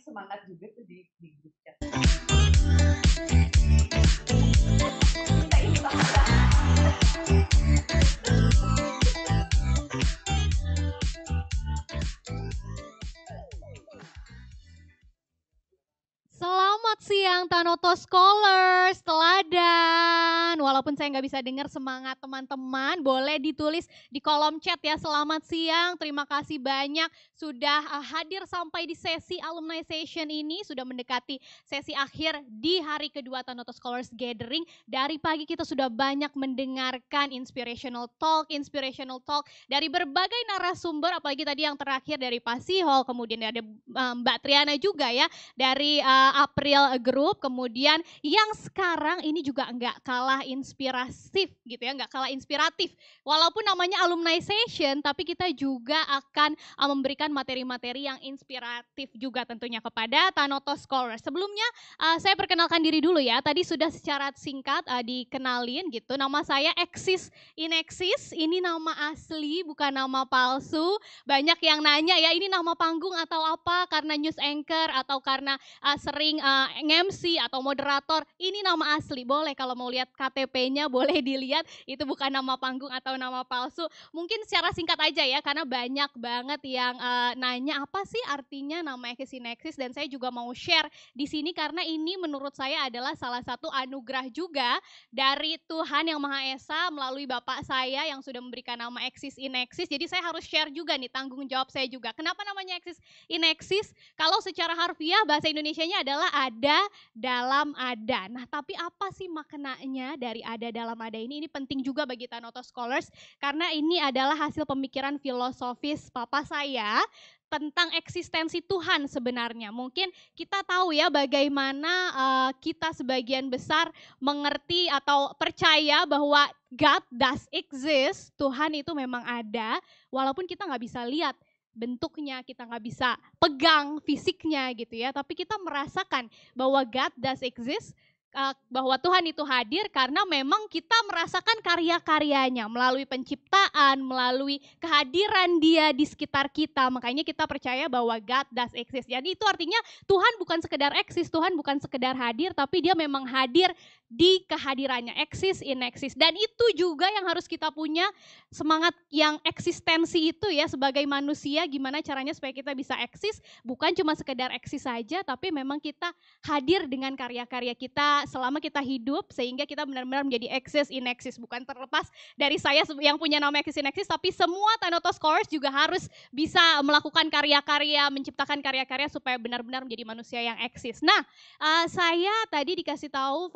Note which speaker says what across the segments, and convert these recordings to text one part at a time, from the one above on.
Speaker 1: tapi semangat juga tuh di grup chat.
Speaker 2: Selamat siang Tanoto Scholars, teladan. Walaupun saya nggak bisa dengar semangat teman-teman, boleh ditulis di kolom chat ya. Selamat siang, terima kasih banyak sudah hadir sampai di sesi Alumni Session ini. Sudah mendekati sesi akhir di hari kedua Tanoto Scholars Gathering. Dari pagi kita sudah banyak mendengarkan inspirational talk dari berbagai narasumber. Apalagi tadi yang terakhir dari Pak Sihol, kemudian ada Mbak Triana juga ya, dari April Group, kemudian yang sekarang ini juga nggak kalah inspiratif gitu ya, nggak kalah inspiratif. Walaupun namanya Alumni Session, tapi kita juga akan memberikan materi-materi yang inspiratif juga tentunya kepada Tanoto Scholars. Sebelumnya saya perkenalkan diri dulu ya, tadi sudah secara singkat dikenalin gitu. Nama saya Eksis Ineksis, ini nama asli bukan nama palsu. Banyak yang nanya ya, ini nama panggung atau apa, karena news anchor atau karena sering nge-MC atau moderator. Ini nama asli, boleh kalau mau lihat KTP-nya boleh dilihat, itu bukan nama panggung atau nama palsu. Mungkin secara singkat aja ya, karena banyak banget yang nanya apa sih artinya nama Eksis Ineksis, dan saya juga mau share di sini karena ini menurut saya adalah salah satu anugerah juga dari Tuhan Yang Maha Esa melalui Bapak saya yang sudah memberikan nama Eksis Ineksis. Jadi saya harus share juga nih, tanggung jawab saya juga. Kenapa namanya Eksis Ineksis? Kalau secara harfiah bahasa Indonesianya adalah ada dalam ada. Nah, tapi apa sih maknanya dari ada dalam ada ini? Ini penting juga bagi Tanoto Scholars karena ini adalah hasil pemikiran filosofis papa saya tentang eksistensi Tuhan sebenarnya. Mungkin kita tahu ya bagaimana kita sebagian besar mengerti atau percaya bahwa God does exist, Tuhan itu memang ada, walaupun kita nggak bisa lihat bentuknya, kita nggak bisa pegang fisiknya gitu ya, tapi kita merasakan bahwa God does exist, bahwa Tuhan itu hadir karena memang kita merasakan karya-karyanya melalui penciptaan, melalui kehadiran dia di sekitar kita. Makanya kita percaya bahwa God does exist. Jadi itu artinya Tuhan bukan sekedar eksis, Tuhan bukan sekedar hadir, tapi dia memang hadir di kehadirannya, eksis in eksis. Dan itu juga yang harus kita punya, semangat yang eksistensi itu ya, sebagai manusia gimana caranya supaya kita bisa eksis, bukan cuma sekedar eksis saja, tapi memang kita hadir dengan karya-karya kita selama kita hidup, sehingga kita benar-benar menjadi eksis in eksis. Bukan terlepas dari saya yang punya nama eksis in eksis, tapi semua Tanoto Scholars juga harus bisa melakukan karya-karya, menciptakan karya-karya supaya benar-benar menjadi manusia yang eksis. Nah, saya tadi dikasih tahu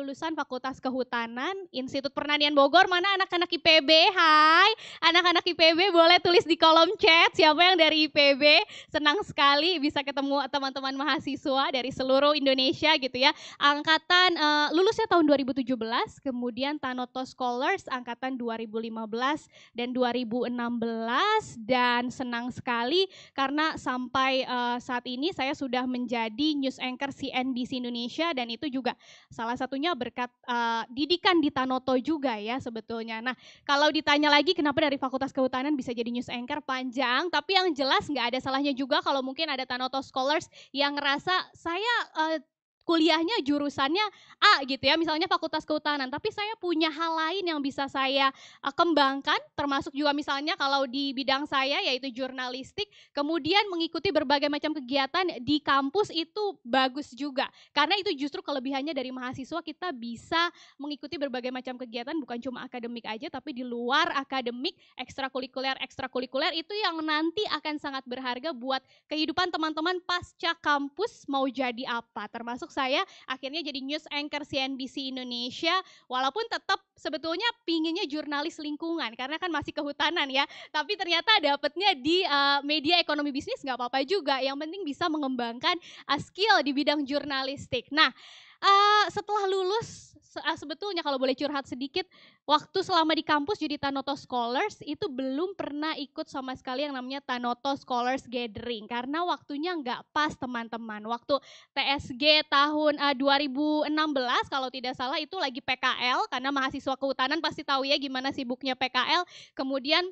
Speaker 2: lulusan Fakultas Kehutanan Institut Pertanian Bogor. Mana anak-anak IPB? Hai, anak-anak IPB boleh tulis di kolom chat siapa yang dari IPB. Senang sekali bisa ketemu teman-teman mahasiswa dari seluruh Indonesia gitu ya. Angkatan lulusnya tahun 2017, kemudian Tanoto Scholars angkatan 2015 dan 2016, dan senang sekali karena sampai saat ini saya sudah menjadi news anchor CNBC Indonesia, dan itu juga salah satunya berkat didikan di Tanoto juga ya sebetulnya. Nah, kalau ditanya lagi kenapa dari Fakultas Kehutanan bisa jadi news anchor, panjang, tapi yang jelas nggak ada salahnya juga kalau mungkin ada Tanoto Scholars yang ngerasa saya kuliahnya jurusannya A gitu ya, misalnya Fakultas Kehutanan, tapi saya punya hal lain yang bisa saya kembangkan, termasuk juga misalnya kalau di bidang saya yaitu jurnalistik, kemudian mengikuti berbagai macam kegiatan di kampus itu bagus juga, karena itu justru kelebihannya dari mahasiswa, kita bisa mengikuti berbagai macam kegiatan, bukan cuma akademik aja, tapi di luar akademik, ekstrakurikuler itu yang nanti akan sangat berharga buat kehidupan teman-teman pasca kampus mau jadi apa, termasuk saya akhirnya jadi news anchor CNBC Indonesia, walaupun tetap sebetulnya pinginnya jurnalis lingkungan karena kan masih kehutanan ya, tapi ternyata dapetnya di media ekonomi bisnis nggak apa-apa juga, yang penting bisa mengembangkan skill di bidang jurnalistik. Nah, setelah lulus sebetulnya kalau boleh curhat sedikit, waktu selama di kampus jadi Tanoto Scholars itu belum pernah ikut sama sekali yang namanya Tanoto Scholars Gathering karena waktunya nggak pas teman-teman. Waktu TSG tahun 2016 kalau tidak salah itu lagi PKL, karena mahasiswa kehutanan pasti tahu ya gimana sibuknya PKL. Kemudian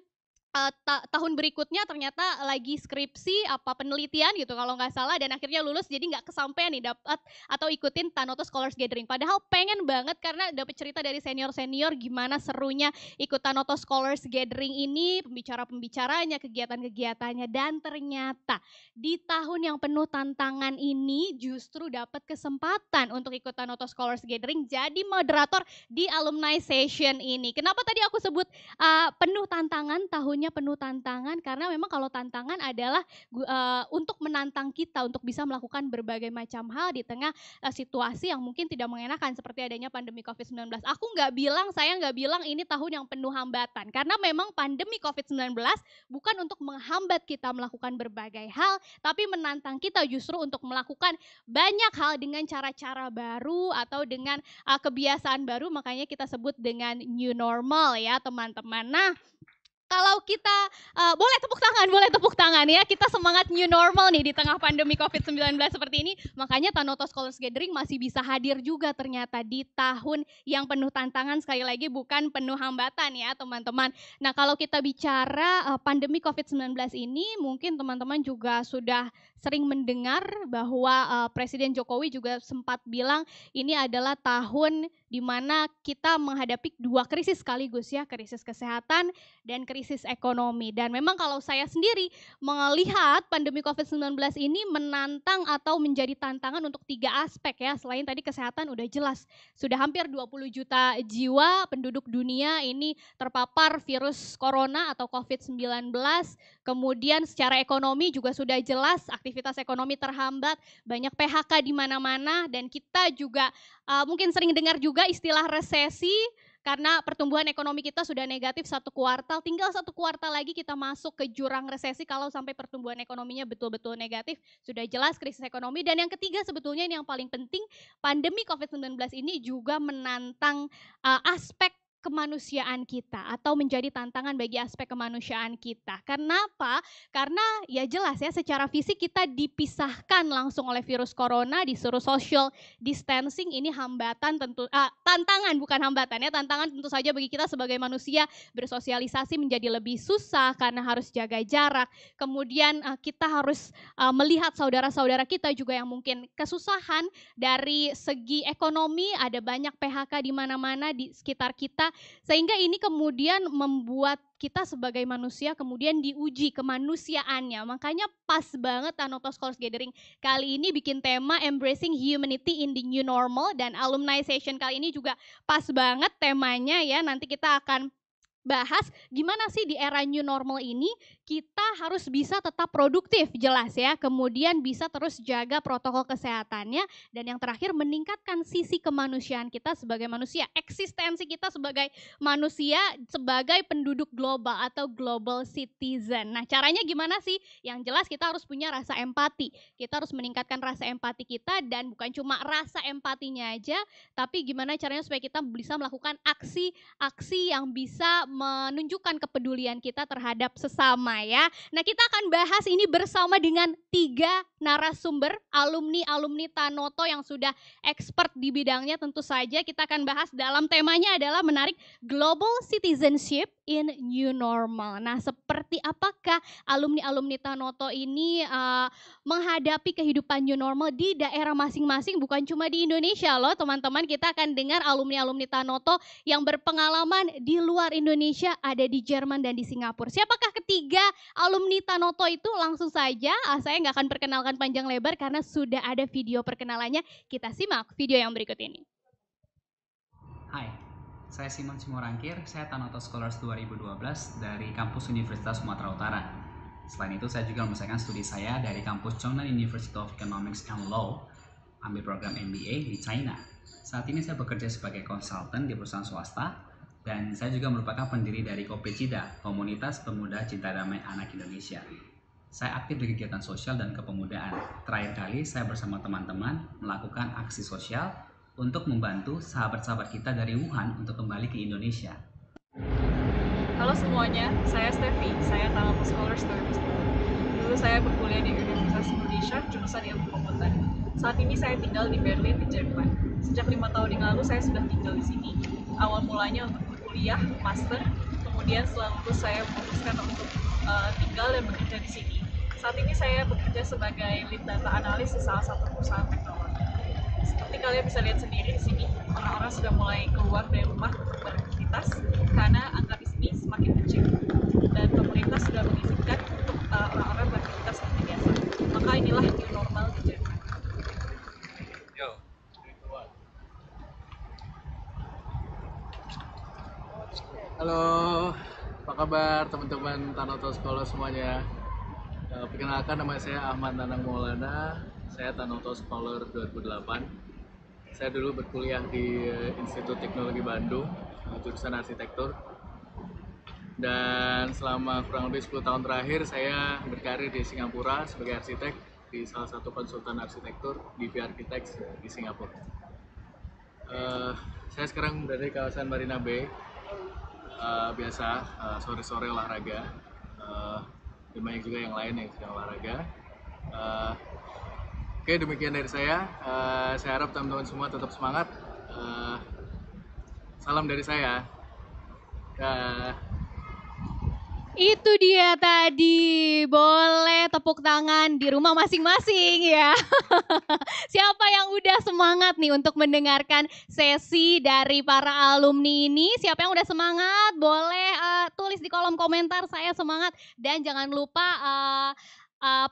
Speaker 2: tahun berikutnya ternyata lagi skripsi apa penelitian gitu kalau nggak salah, dan akhirnya lulus jadi nggak kesampaian nih dapat atau ikutin Tanoto Scholars Gathering. Padahal pengen banget karena dapat cerita dari senior-senior gimana serunya ikut Tanoto Scholars Gathering ini, pembicara-pembicaranya, kegiatan-kegiatannya, dan ternyata di tahun yang penuh tantangan ini justru dapat kesempatan untuk ikut Tanoto Scholars Gathering jadi moderator di alumni session ini. Kenapa tadi aku sebut penuh tantangan, tahunnya penuh tantangan, karena memang kalau tantangan adalah untuk menantang kita untuk bisa melakukan berbagai macam hal di tengah situasi yang mungkin tidak mengenakan seperti adanya pandemi COVID-19. Saya nggak bilang ini tahun yang penuh hambatan, karena memang pandemi COVID-19 bukan untuk menghambat kita melakukan berbagai hal, tapi menantang kita justru untuk melakukan banyak hal dengan cara-cara baru atau dengan kebiasaan baru, makanya kita sebut dengan new normal ya teman-teman. Nah, kalau kita boleh tepuk tangan ya, kita semangat new normal nih di tengah pandemi COVID-19 seperti ini. Makanya Tanoto Scholars Gathering masih bisa hadir juga ternyata di tahun yang penuh tantangan, sekali lagi bukan penuh hambatan ya teman-teman. Nah, kalau kita bicara pandemi COVID-19 ini, mungkin teman-teman juga sudah sering mendengar bahwa Presiden Jokowi juga sempat bilang ini adalah tahun di mana kita menghadapi dua krisis sekaligus ya, krisis kesehatan dan krisis ekonomi. Dan memang kalau saya sendiri melihat pandemi COVID-19 ini menantang atau menjadi tantangan untuk 3 aspek ya. Selain tadi kesehatan udah jelas, sudah hampir 20 juta jiwa penduduk dunia ini terpapar virus corona atau COVID-19. Kemudian secara ekonomi juga sudah jelas aktivitas ekonomi terhambat, banyak PHK di mana-mana, dan kita juga mungkin sering dengar juga istilah resesi karena pertumbuhan ekonomi kita sudah negatif 1 kuartal, tinggal 1 kuartal lagi kita masuk ke jurang resesi kalau sampai pertumbuhan ekonominya betul-betul negatif, sudah jelas krisis ekonomi. Dan yang ketiga sebetulnya ini yang paling penting, pandemi COVID-19 ini juga menantang aspek kemanusiaan kita atau menjadi tantangan bagi aspek kemanusiaan kita. Kenapa? Karena ya jelas ya secara fisik kita dipisahkan langsung oleh virus corona, disuruh social distancing, ini hambatan tentu, tantangan bukan hambatan ya, tantangan tentu saja bagi kita sebagai manusia, bersosialisasi menjadi lebih susah karena harus jaga jarak. Kemudian kita harus melihat saudara-saudara kita juga yang mungkin kesusahan dari segi ekonomi, ada banyak PHK di mana-mana di sekitar kita, sehingga ini kemudian membuat kita sebagai manusia kemudian diuji kemanusiaannya. Makanya pas banget Tanoto Scholars Gathering kali ini bikin tema Embracing Humanity in the New Normal, dan alumni session kali ini juga pas banget temanya ya. Nanti kita akan bahas gimana sih di era new normal ini kita harus bisa tetap produktif, jelas ya, kemudian bisa terus jaga protokol kesehatannya, dan yang terakhir meningkatkan sisi kemanusiaan kita sebagai manusia, eksistensi kita sebagai manusia, sebagai penduduk global atau global citizen. Nah, caranya gimana sih? Yang jelas kita harus punya rasa empati, kita harus meningkatkan rasa empati kita, dan bukan cuma rasa empatinya aja, tapi gimana caranya supaya kita bisa melakukan aksi-aksi yang bisa menunjukkan kepedulian kita terhadap sesama ya. Nah, kita akan bahas ini bersama dengan 3 narasumber alumni Tanoto yang sudah expert di bidangnya. Tentu saja kita akan bahas dalam temanya adalah menarik global citizenship in new normal. Nah, seperti apakah alumni Tanoto ini menghadapi kehidupan new normal di daerah masing-masing, bukan cuma di Indonesia loh teman-teman. Kita akan dengar alumni Tanoto yang berpengalaman di luar Indonesia, ada di Jerman dan di Singapura. Siapakah ketiga alumni Tanoto itu? Langsung saja, saya nggak akan perkenalkan panjang lebar karena sudah ada video perkenalannya. Kita simak video yang berikut ini.
Speaker 3: Hai, saya Simon Simorangkir, saya Tanoto Scholars 2012 dari kampus Universitas Sumatera Utara. Selain itu, saya juga menyelesaikan studi saya dari kampus Chongnan University of Economics and Law, ambil program MBA di China. Saat ini saya bekerja sebagai konsultan di perusahaan swasta, dan saya juga merupakan pendiri dari Kopecida, Komunitas Pemuda Cinta Damai Anak Indonesia. Saya aktif di kegiatan sosial dan kepemudaan. Terakhir kali saya bersama teman-teman melakukan aksi sosial untuk membantu sahabat-sahabat kita dari Wuhan untuk kembali ke Indonesia.
Speaker 4: Halo semuanya, saya Steffi, saya Tanoto Scholars 2010. Dulu saya berkuliah di Universitas Indonesia, jurusan Ilmu Komputer. Saat ini saya tinggal di Berlin, di Jerman. Sejak 5 tahun yang lalu saya sudah tinggal di sini. Awal mulanya untuk berkuliah, master, kemudian kemudian setelah lulus saya memutuskan untuk tinggal dan bekerja di sini. Saat ini saya bekerja sebagai lead data analis di salah satu perusahaan teknologi. Seperti kalian bisa lihat sendiri di sini, orang-orang sudah mulai keluar dari rumah untuk beraktivitas karena angka di sini semakin kecil. Dan pemerintah sudah mengizinkan untuk orang-orang beraktivitas seperti biasa. Maka inilah new normal di Jerman.
Speaker 5: Halo, apa kabar teman-teman Tanoto Scholar semuanya? Perkenalkan, nama saya Ahmad Nanang Maulana. Saya Tanoto Scholar 2008. Saya dulu berkuliah di Institut Teknologi Bandung, jurusan arsitektur. Dan selama kurang lebih 10 tahun terakhir saya berkarir di Singapura sebagai arsitek di salah satu konsultan arsitektur di Architects di Singapura. Saya sekarang berada di kawasan Marina Bay. Biasa sore-sore olahraga, dan banyak juga yang lain yang sedang olahraga. Oke, demikian dari saya. Saya harap teman-teman semua tetap semangat. Salam dari saya.
Speaker 2: Itu dia tadi, boleh tepuk tangan di rumah masing-masing ya. Siapa yang udah semangat nih untuk mendengarkan sesi dari para alumni ini? Siapa yang udah semangat? Boleh tulis di kolom komentar, saya semangat. Dan jangan lupa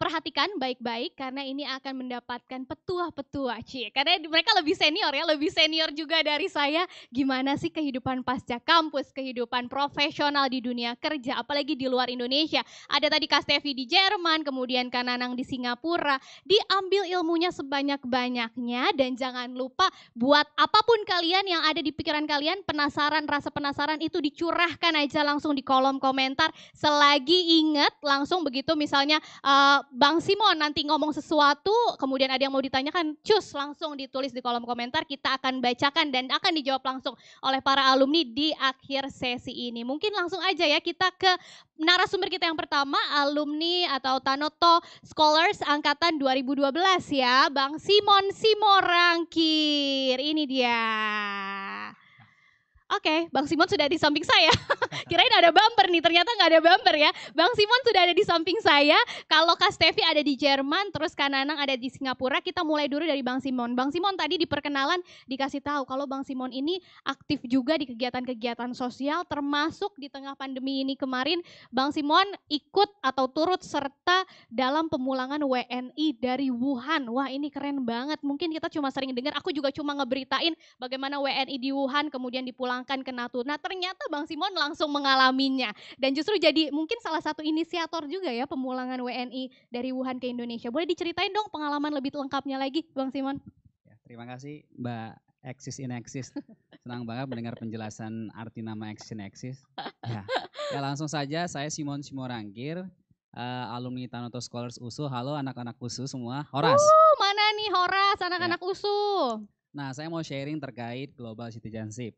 Speaker 2: perhatikan baik-baik karena ini akan mendapatkan petua-petua, karena mereka lebih senior ya, lebih senior juga dari saya. Gimana sih kehidupan pasca kampus, kehidupan profesional di dunia kerja, apalagi di luar Indonesia. Ada tadi Kak Stevi di Jerman, kemudian Kak Nanang di Singapura. Diambil ilmunya sebanyak-banyaknya dan jangan lupa buat apapun kalian yang ada di pikiran kalian, penasaran, rasa penasaran itu dicurahkan aja langsung di kolom komentar. Selagi ingat langsung begitu, misalnya Bang Simon nanti ngomong sesuatu, kemudian ada yang mau ditanyakan, cus langsung ditulis di kolom komentar, kita akan bacakan dan akan dijawab langsung oleh para alumni di akhir sesi ini. Mungkin langsung aja ya kita ke narasumber kita yang pertama, alumni atau Tanoto Scholars angkatan 2012 ya, Bang Simon Simorangkir. Ini dia. Oke, Bang Simon sudah di samping saya. Kirain ada bumper nih, ternyata nggak ada bumper ya. Bang Simon sudah ada di samping saya. Kalau Kak Stevi ada di Jerman, terus Kak Nanang ada di Singapura. Kita mulai dulu dari Bang Simon. Bang Simon tadi di perkenalan dikasih tahu kalau Bang Simon ini aktif juga di kegiatan-kegiatan sosial, termasuk di tengah pandemi ini kemarin. Bang Simon ikut atau turut serta dalam pemulangan WNI dari Wuhan. Wah, ini keren banget. Mungkin kita cuma sering dengar, aku juga cuma ngeberitain bagaimana WNI di Wuhan kemudian dipulangkan ke Natuna. Ternyata Bang Simon langsung mengalaminya dan justru jadi mungkin salah satu inisiator juga ya pemulangan WNI dari Wuhan ke Indonesia. Boleh diceritain dong pengalaman lebih lengkapnya lagi, Bang Simon?
Speaker 3: Ya, terima kasih Mbak Exis in Exis. Senang banget mendengar penjelasan arti nama Exis in Exis. Ya langsung saja, saya Simon Simorangkir, alumni Tanoto Scholars USU. Halo anak-anak USU semua. Horas.
Speaker 2: Mana nih Horas, anak-anak USU?
Speaker 3: Nah, saya mau sharing terkait global citizenship.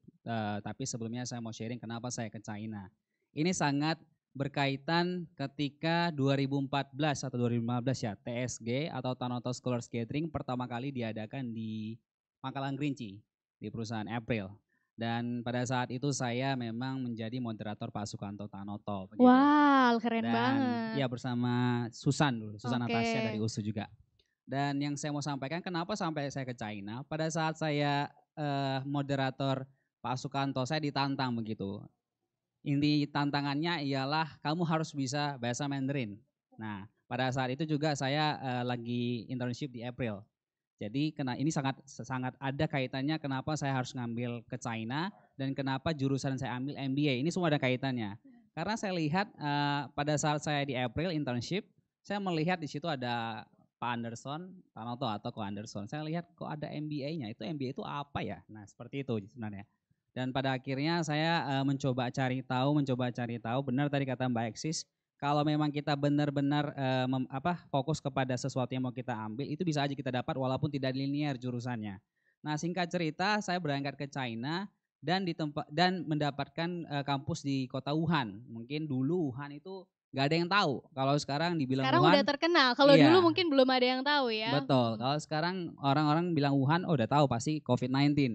Speaker 3: Tapi sebelumnya saya mau sharing kenapa saya ke China. Ini sangat berkaitan ketika 2014 atau 2015 ya, TSG atau Tanoto Scholars Gathering pertama kali diadakan di Pangkalan Kerinci di perusahaan April. Dan pada saat itu saya memang menjadi moderator Pak Sukanto Tanoto. Begitu.
Speaker 2: Wow, keren banget.
Speaker 3: Ya bersama Susan dulu, Susan Natasha dari USU juga. Dan yang saya mau sampaikan kenapa sampai saya ke China, pada saat saya moderator Pak Sukanto, saya ditantang begitu. Inti tantangannya ialah kamu harus bisa bahasa Mandarin. Nah, pada saat itu juga saya lagi internship di April. Jadi ini sangat ada kaitannya kenapa saya harus ngambil ke China dan kenapa jurusan saya ambil MBA. Ini semua ada kaitannya. Karena saya lihat pada saat saya di April internship, saya melihat di situ ada Pak Anderson, Tanoto atau Ko Anderson. Saya lihat kok ada MBA-nya, itu MBA itu apa ya? Nah seperti itu sebenarnya. Dan pada akhirnya saya mencoba cari tahu, benar tadi kata Mbak Exis, kalau memang kita benar-benar fokus kepada sesuatu yang mau kita ambil, itu bisa aja kita dapat walaupun tidak linear jurusannya. Nah singkat cerita, saya berangkat ke China dan mendapatkan kampus di kota Wuhan. Mungkin dulu Wuhan itu gak ada yang tahu. Kalau sekarang dibilang
Speaker 2: sekarang
Speaker 3: Wuhan,
Speaker 2: udah terkenal. Kalau dulu mungkin belum ada yang tahu ya.
Speaker 3: Betul. Kalau sekarang orang-orang bilang Wuhan, udah tahu pasti COVID-19.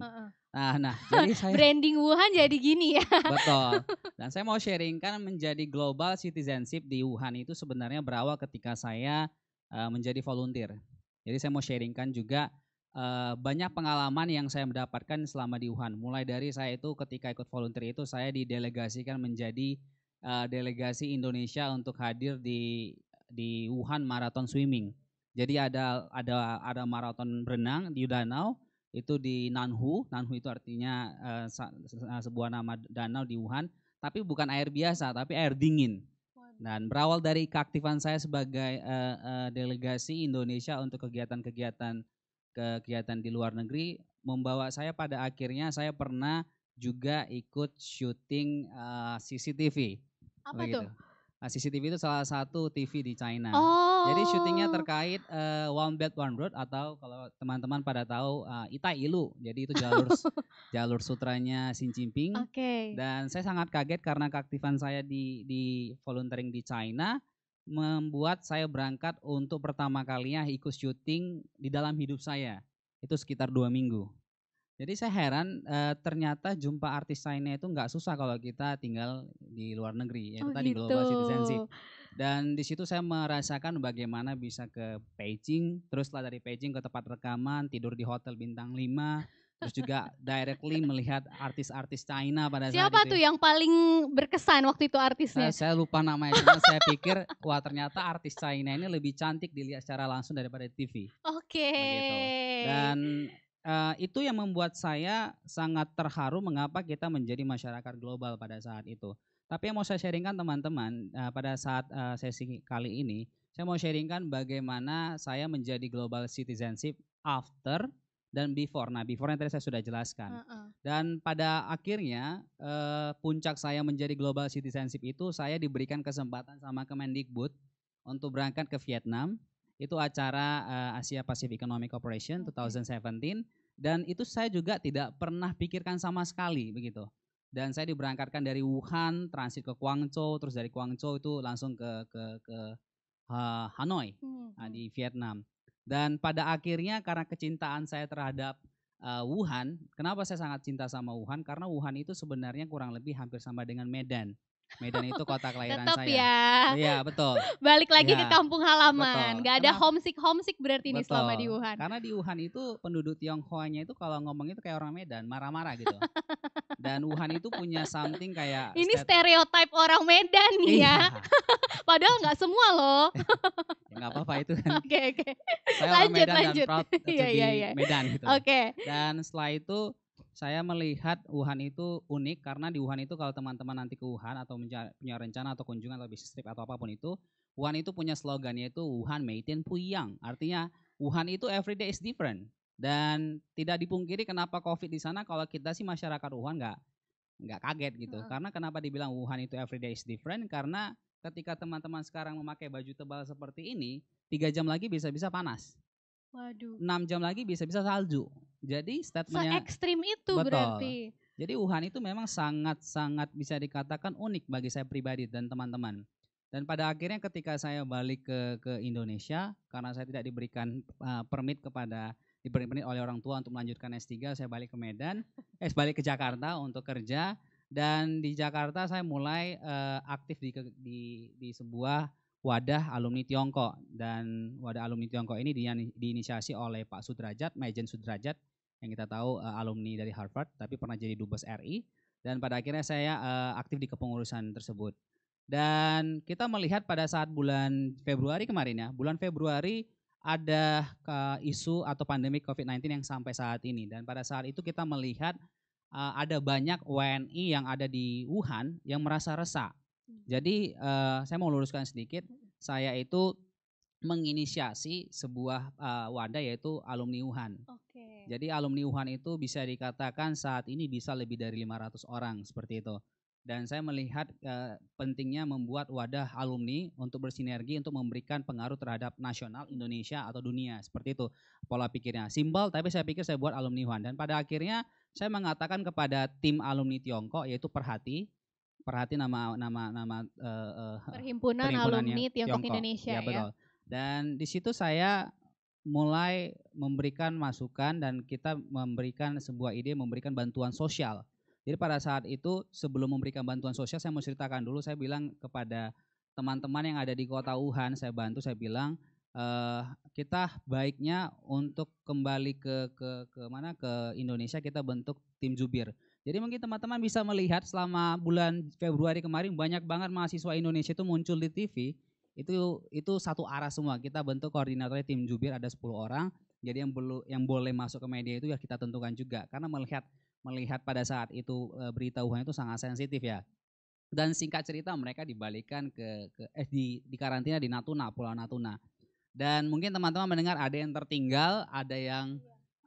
Speaker 3: Nah, jadi saya
Speaker 2: Branding Wuhan jadi gini ya.
Speaker 3: betul. Dan saya mau sharingkan menjadi global citizenship di Wuhan itu sebenarnya berawal ketika saya menjadi volunteer. Jadi saya mau sharingkan juga banyak pengalaman yang saya mendapatkan selama di Wuhan. Mulai dari saya itu ketika ikut volunteer itu saya didelegasikan menjadi delegasi Indonesia untuk hadir di Wuhan Marathon Swimming. Jadi ada maraton berenang di danau itu di Nanhu. Nanhu itu artinya sebuah nama danau di Wuhan, tapi bukan air biasa, tapi air dingin. Dan berawal dari keaktifan saya sebagai delegasi Indonesia untuk kegiatan di luar negeri, membawa saya pada akhirnya saya pernah juga ikut syuting CCTV.
Speaker 2: Apa
Speaker 3: begitu.
Speaker 2: tuh?
Speaker 3: CCTV itu salah satu TV di China.
Speaker 2: Oh.
Speaker 3: Jadi syutingnya terkait One Belt One Road atau kalau teman-teman pada tahu Itai Ilu. Jadi itu jalur sutranya Xi Jinping.
Speaker 2: Oke.
Speaker 3: Dan saya sangat kaget karena keaktifan saya di volunteering di China membuat saya berangkat untuk pertama kalinya ikut syuting di dalam hidup saya. Itu sekitar 2 minggu. Jadi saya heran ternyata jumpa artis China itu nggak susah kalau kita tinggal di luar negeri, yaitu tadi global citizenship. Dan di situ saya merasakan bagaimana bisa ke Beijing, terus setelah dari Beijing ke tempat rekaman, tidur di hotel bintang 5, terus juga directly melihat artis-artis China pada saat itu.
Speaker 2: Siapa tuh yang paling berkesan waktu itu artisnya?
Speaker 3: Saya lupa namanya, cuma saya pikir wah ternyata artis China ini lebih cantik dilihat secara langsung daripada di TV.
Speaker 2: Oke.
Speaker 3: Begitu. Dan itu yang membuat saya sangat terharu mengapa kita menjadi masyarakat global pada saat itu. Tapi yang mau saya sharingkan teman-teman pada saat sesi kali ini, saya mau sharingkan bagaimana saya menjadi global citizenship after dan before. Nah, before yang tadi saya sudah jelaskan. Dan pada akhirnya puncak saya menjadi global citizenship itu saya diberikan kesempatan sama Kemendikbud untuk berangkat ke Vietnam. Itu acara Asia Pacific Economic Cooperation 2017 dan itu saya juga tidak pernah pikirkan sama sekali begitu. Dan saya diberangkatkan dari Wuhan, transit ke Guangzhou, terus dari Guangzhou itu langsung ke Hanoi di Vietnam. Dan pada akhirnya karena kecintaan saya terhadap Wuhan, kenapa saya sangat cinta sama Wuhan? Karena Wuhan itu sebenarnya kurang lebih hampir sama dengan Medan. Medan itu kota kelahiran
Speaker 2: Tetap
Speaker 3: saya.
Speaker 2: Ya.
Speaker 3: Iya betul.
Speaker 2: Balik lagi
Speaker 3: Ya,
Speaker 2: ke kampung halaman.
Speaker 3: betul.
Speaker 2: Gak ada
Speaker 3: Kenapa?
Speaker 2: homesick berarti ini selama di
Speaker 3: Betul.
Speaker 2: Wuhan.
Speaker 3: Karena di Wuhan itu penduduk Tionghoanya itu kalau ngomong itu kayak orang Medan, marah-marah gitu. Dan Wuhan itu punya something kayak
Speaker 2: Ini stereotip orang Medan nih ya. Padahal nggak semua loh.
Speaker 3: Ya nggak apa-apa itu kan.
Speaker 2: Oke.
Speaker 3: Saya orang
Speaker 2: Lanjut,
Speaker 3: Medan
Speaker 2: lanjut.
Speaker 3: dan proud to
Speaker 2: Iya,
Speaker 3: be
Speaker 2: iya.
Speaker 3: Medan gitu.
Speaker 2: Oke.
Speaker 3: Dan setelah itu saya melihat Wuhan itu unik karena di Wuhan itu kalau teman-teman nanti ke Wuhan atau punya rencana atau kunjungan atau bisnis trip atau apapun itu, Wuhan itu punya slogan yaitu Wuhan Meitian Puyang. Artinya Wuhan itu every day is different. Dan tidak dipungkiri kenapa COVID di sana kalau kita sih masyarakat Wuhan nggak kaget gitu. Karena kenapa dibilang Wuhan itu every day is different? Karena ketika teman-teman sekarang memakai baju tebal seperti ini, 3 jam lagi bisa-bisa panas.
Speaker 2: Waduh.
Speaker 3: 6 jam lagi bisa-bisa salju. Jadi statementnya
Speaker 2: Se-ekstrim itu
Speaker 3: betul.
Speaker 2: berarti.
Speaker 3: Jadi Wuhan itu memang sangat-sangat bisa dikatakan unik bagi saya pribadi dan teman-teman. Dan pada akhirnya ketika saya balik ke Indonesia, karena saya tidak diberikan diberi permit oleh orang tua untuk melanjutkan S3, saya balik ke Medan, balik ke Jakarta untuk kerja. Dan di Jakarta saya mulai aktif di sebuah wadah alumni Tiongkok. Dan wadah alumni Tiongkok ini diinisiasi oleh Pak Sudrajat, Majen Sudrajat, yang kita tahu alumni dari Harvard, tapi pernah jadi Dubes RI. Dan pada akhirnya saya aktif di kepengurusan tersebut. Dan kita melihat pada saat bulan Februari kemarin ya, bulan Februari ada isu atau pandemi COVID-19 yang sampai saat ini. Dan pada saat itu kita melihat ada banyak WNI yang ada di Wuhan yang merasa resah. Jadi saya mau luruskan sedikit, saya itu menginisiasi sebuah wadah yaitu alumni Wuhan. Jadi alumni Wuhan itu bisa dikatakan saat ini bisa lebih dari 500 orang seperti itu. Dan saya melihat pentingnya membuat wadah alumni untuk bersinergi untuk memberikan pengaruh terhadap nasional Indonesia atau dunia, seperti itu pola pikirnya. Simpel, tapi saya pikir saya buat alumni Wuhan. Dan pada akhirnya saya mengatakan kepada tim alumni Tiongkok yaitu Perhati nama
Speaker 2: Perhimpunan Alumni Tiongkok Indonesia
Speaker 3: ya. Betul. Dan di situ saya
Speaker 6: mulai memberikan masukan dan kita memberikan sebuah ide, memberikan bantuan sosial. Jadi pada saat itu sebelum memberikan bantuan sosial, saya mau ceritakan dulu, saya bilang kepada teman-teman yang ada di kota Wuhan, saya bantu, saya bilang kita baiknya untuk kembali ke Indonesia, kita bentuk tim jubir. Jadi mungkin teman-teman bisa melihat selama bulan Februari kemarin banyak banget mahasiswa Indonesia itu muncul di TV. Itu satu arah semua. Kita bentuk koordinatornya tim jubir, ada 10 orang. Jadi yang boleh masuk ke media itu ya kita tentukan juga, karena melihat pada saat itu berita Wuhan itu sangat sensitif ya. Dan singkat cerita mereka dibalikan di karantina di Natuna, Pulau Natuna. Dan mungkin teman-teman mendengar ada yang tertinggal, ada yang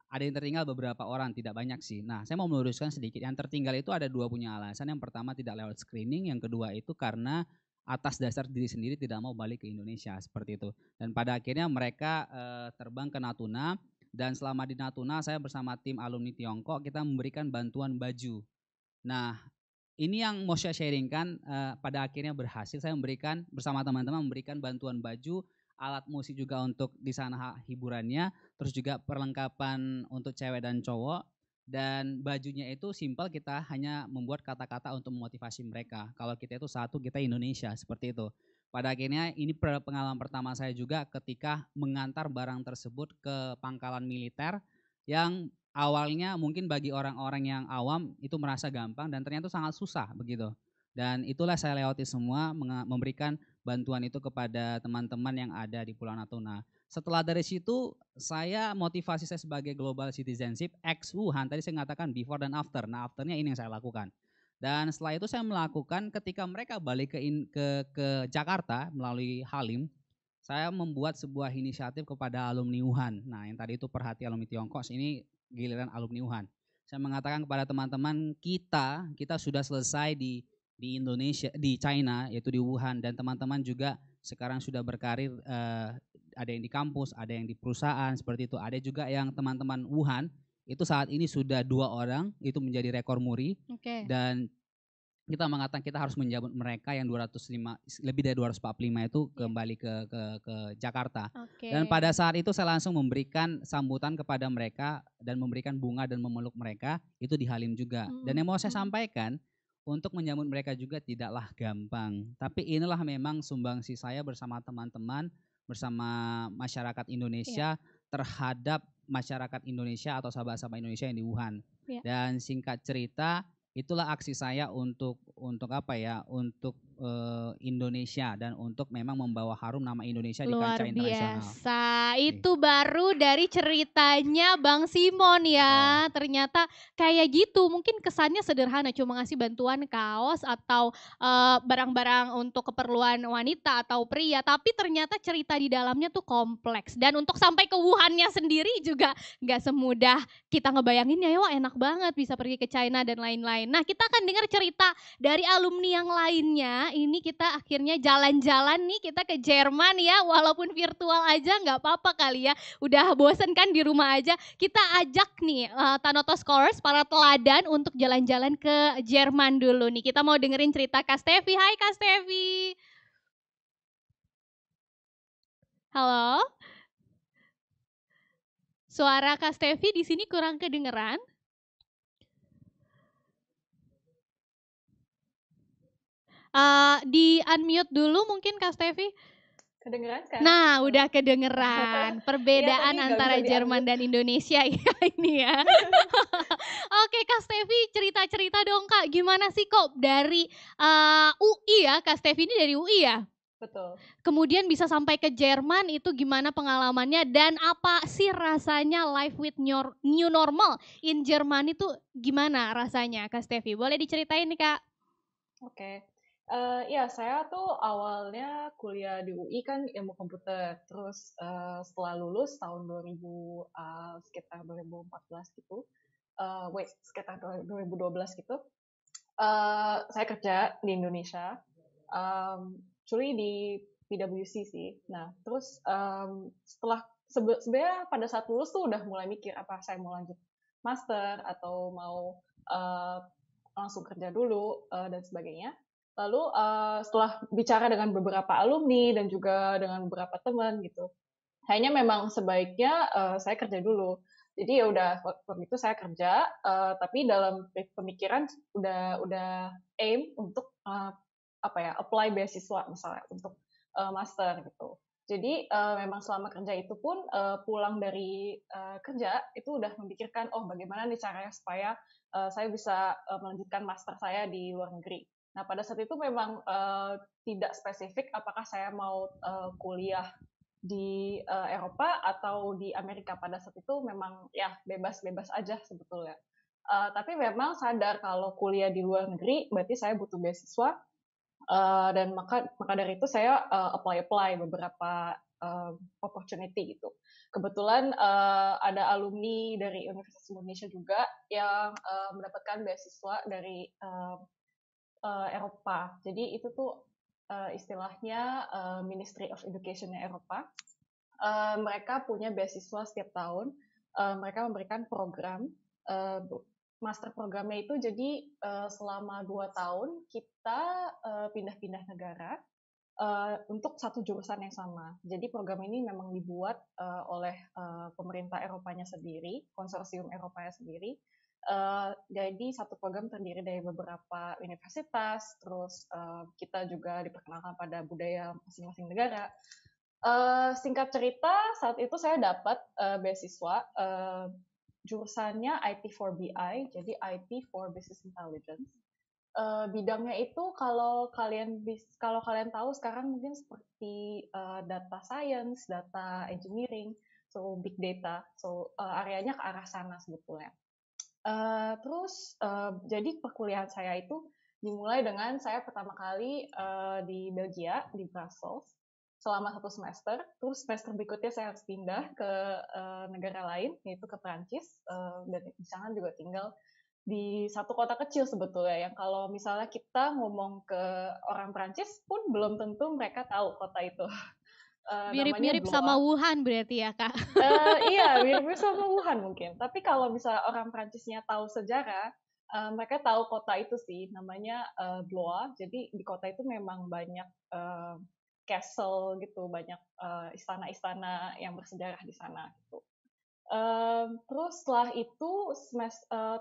Speaker 6: tertinggal beberapa orang, tidak banyak sih. Nah, saya mau meluruskan sedikit. Yang tertinggal itu ada 2 punya alasan. Yang pertama tidak lewat screening, yang kedua itu karena atas dasar diri sendiri tidak mau balik ke Indonesia, seperti itu. Dan pada akhirnya mereka terbang ke Natuna. Dan selama di Natuna saya bersama tim alumni Tiongkok kita memberikan bantuan baju. Nah ini yang mau saya sharingkan, pada akhirnya berhasil. Saya memberikan bersama teman-teman memberikan bantuan baju, alat musik juga untuk di sana hiburannya, terus juga perlengkapan untuk cewek dan cowok. Dan bajunya itu simpel, kita hanya membuat kata-kata untuk memotivasi mereka. Kalau kita itu satu, kita Indonesia, seperti itu. Pada akhirnya ini pengalaman pertama saya juga ketika mengantar barang tersebut ke pangkalan militer yang awalnya mungkin bagi orang-orang yang awam itu merasa gampang dan ternyata sangat susah begitu. Dan itulah saya lewati semua, memberikan bantuan itu kepada teman-teman yang ada di Pulau Natuna. Setelah dari situ saya motivasi saya sebagai global citizenship ex Wuhan, tadi saya mengatakan before dan after. Nah afternya ini yang saya lakukan. Dan setelah itu saya melakukan ketika mereka balik ke Jakarta melalui Halim, saya membuat sebuah inisiatif kepada alumni Wuhan. Nah yang tadi itu perhati alumni Tiongkok, ini giliran alumni Wuhan. Saya mengatakan kepada teman-teman kita sudah selesai di Indonesia, di China, yaitu di Wuhan, dan teman-teman juga sekarang sudah berkarir, ada yang di kampus, ada yang di perusahaan, seperti itu. Ada juga yang teman-teman Wuhan, itu saat ini sudah 2 orang, itu menjadi rekor muri. Dan kita mengatakan kita harus menjemput mereka yang 205, lebih dari 245 itu kembali ke Jakarta. Dan pada saat itu saya langsung memberikan sambutan kepada mereka dan memberikan bunga dan memeluk mereka, itu di Halim juga. Dan yang mau saya sampaikan, untuk menyambut mereka juga tidaklah gampang. Tapi inilah memang sumbangsi saya bersama teman-teman, bersama masyarakat Indonesia terhadap masyarakat Indonesia atau sahabat-sahabat Indonesia yang di Wuhan. Dan singkat cerita, itulah aksi saya untuk apa ya, untuk Indonesia dan untuk memang membawa harum nama Indonesia di kancah internasional.
Speaker 2: Luar biasa, itu baru dari ceritanya Bang Simon ya. Ternyata kayak gitu, mungkin kesannya sederhana, cuma ngasih bantuan kaos atau barang-barang untuk keperluan wanita atau pria. Tapi ternyata cerita di dalamnya tuh kompleks. Dan untuk sampai ke Wuhannya sendiri juga gak semudah kita ngebayanginnya. Ya wah enak banget bisa pergi ke China dan lain-lain. Nah kita akan dengar cerita dari alumni yang lainnya. Ini kita akhirnya jalan-jalan nih, kita ke Jerman ya, walaupun virtual aja nggak apa-apa kali ya. Udah bosen kan di rumah aja, kita ajak nih Tanoto Scholars, para teladan untuk jalan-jalan ke Jerman dulu nih. Kita mau dengerin cerita Kak Stevi. Hai Kak Stevi. Halo. Suara Kak Stevi di sini kurang kedengeran. Di unmute dulu mungkin Kak Stevi.
Speaker 4: Kedengeran kan?
Speaker 2: Nah udah kedengeran. Perbedaan antara Jerman dan Indonesia ya ini ya. Oke Kak Stevi, cerita-cerita dong Kak, gimana sih kok dari UI ya, Kak Stevi ini dari UI ya?
Speaker 4: Betul.
Speaker 2: Kemudian bisa sampai ke Jerman, itu gimana pengalamannya dan apa sih rasanya life with new normal in Jerman itu gimana rasanya Kak Stevi? Boleh diceritain nih Kak?
Speaker 4: Oke. Ya, saya tuh awalnya kuliah di UI kan ilmu komputer. Terus setelah lulus tahun 2000, sekitar 2014 gitu, sekitar 2012 gitu, saya kerja di Indonesia, actually di PwC sih. Nah, terus setelah sebenarnya pada saat lulus tuh udah mulai mikir apa saya mau lanjut master atau mau langsung kerja dulu dan sebagainya. Lalu setelah bicara dengan beberapa alumni dan juga dengan beberapa teman gitu, Hanya memang sebaiknya saya kerja dulu. Jadi ya udah waktu itu saya kerja, tapi dalam pemikiran udah aim untuk apply beasiswa misalnya untuk master gitu. Jadi memang selama kerja itu pun pulang dari kerja itu udah memikirkan bagaimana nih caranya supaya saya bisa melanjutkan master saya di luar negeri. Nah pada saat itu memang tidak spesifik apakah saya mau kuliah di Eropa atau di Amerika. Pada saat itu memang ya bebas-bebas aja sebetulnya. Tapi memang sadar kalau kuliah di luar negeri berarti saya butuh beasiswa, dan maka dari itu saya apply beberapa opportunity gitu. Kebetulan ada alumni dari Universitas Indonesia juga yang mendapatkan beasiswa dari Eropa. Jadi itu tuh istilahnya Ministry of Education-nya Eropa. Mereka punya beasiswa setiap tahun. Mereka memberikan program master programnya itu jadi selama 2 tahun kita pindah-pindah negara untuk satu jurusan yang sama. Jadi program ini memang dibuat oleh pemerintah Eropanya sendiri, konsorsium Eropanya sendiri. Jadi satu program terdiri dari beberapa universitas, terus kita juga diperkenalkan pada budaya masing-masing negara. Singkat cerita, saat itu saya dapat beasiswa jurusannya IT for BI, jadi IT for Business Intelligence. Bidangnya itu kalau kalian tahu sekarang mungkin seperti data science, data engineering, so big data, so areanya ke arah sana sebetulnya. Terus jadi perkuliahan saya itu dimulai dengan saya pertama kali di Belgia, di Brussels, selama 1 semester. Terus semester berikutnya saya harus pindah ke negara lain, yaitu ke Prancis, dan di sana juga tinggal di satu kota kecil sebetulnya, yang kalau misalnya kita ngomong ke orang Prancis pun belum tentu mereka tahu kota itu.
Speaker 2: Mirip-mirip sama Wuhan berarti ya Kak?
Speaker 4: Iya, mirip-mirip sama Wuhan mungkin. Tapi kalau misalnya orang Prancisnya tahu sejarah, mereka tahu kota itu sih, namanya Blois. Jadi di kota itu memang banyak castle gitu, banyak istana-istana yang bersejarah di sana gitu. Terus setelah itu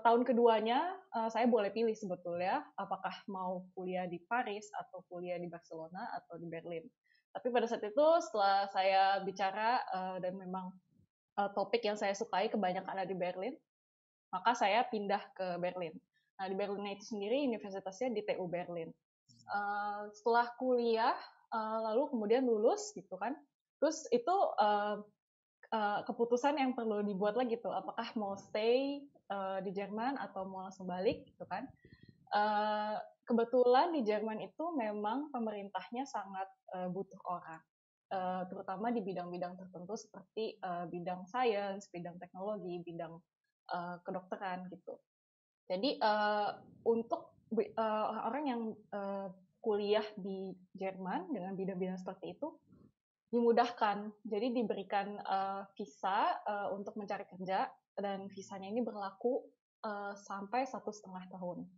Speaker 4: tahun keduanya saya boleh pilih sebetulnya apakah mau kuliah di Paris atau kuliah di Barcelona atau di Berlin. Tapi pada saat itu setelah saya bicara dan memang topik yang saya sukai kebanyakan ada di Berlin, maka saya pindah ke Berlin. Nah di Berlin itu sendiri universitasnya di TU Berlin. Setelah kuliah lalu kemudian lulus gitu kan, terus itu keputusan yang perlu dibuat lagi tuh, apakah mau stay di Jerman atau mau langsung balik gitu kan. Kebetulan di Jerman itu memang pemerintahnya sangat butuh orang, terutama di bidang-bidang tertentu seperti bidang sains, bidang teknologi, bidang kedokteran gitu. Jadi untuk orang-orang yang kuliah di Jerman dengan bidang-bidang seperti itu dimudahkan, jadi diberikan visa untuk mencari kerja, dan visanya ini berlaku sampai 1,5 tahun.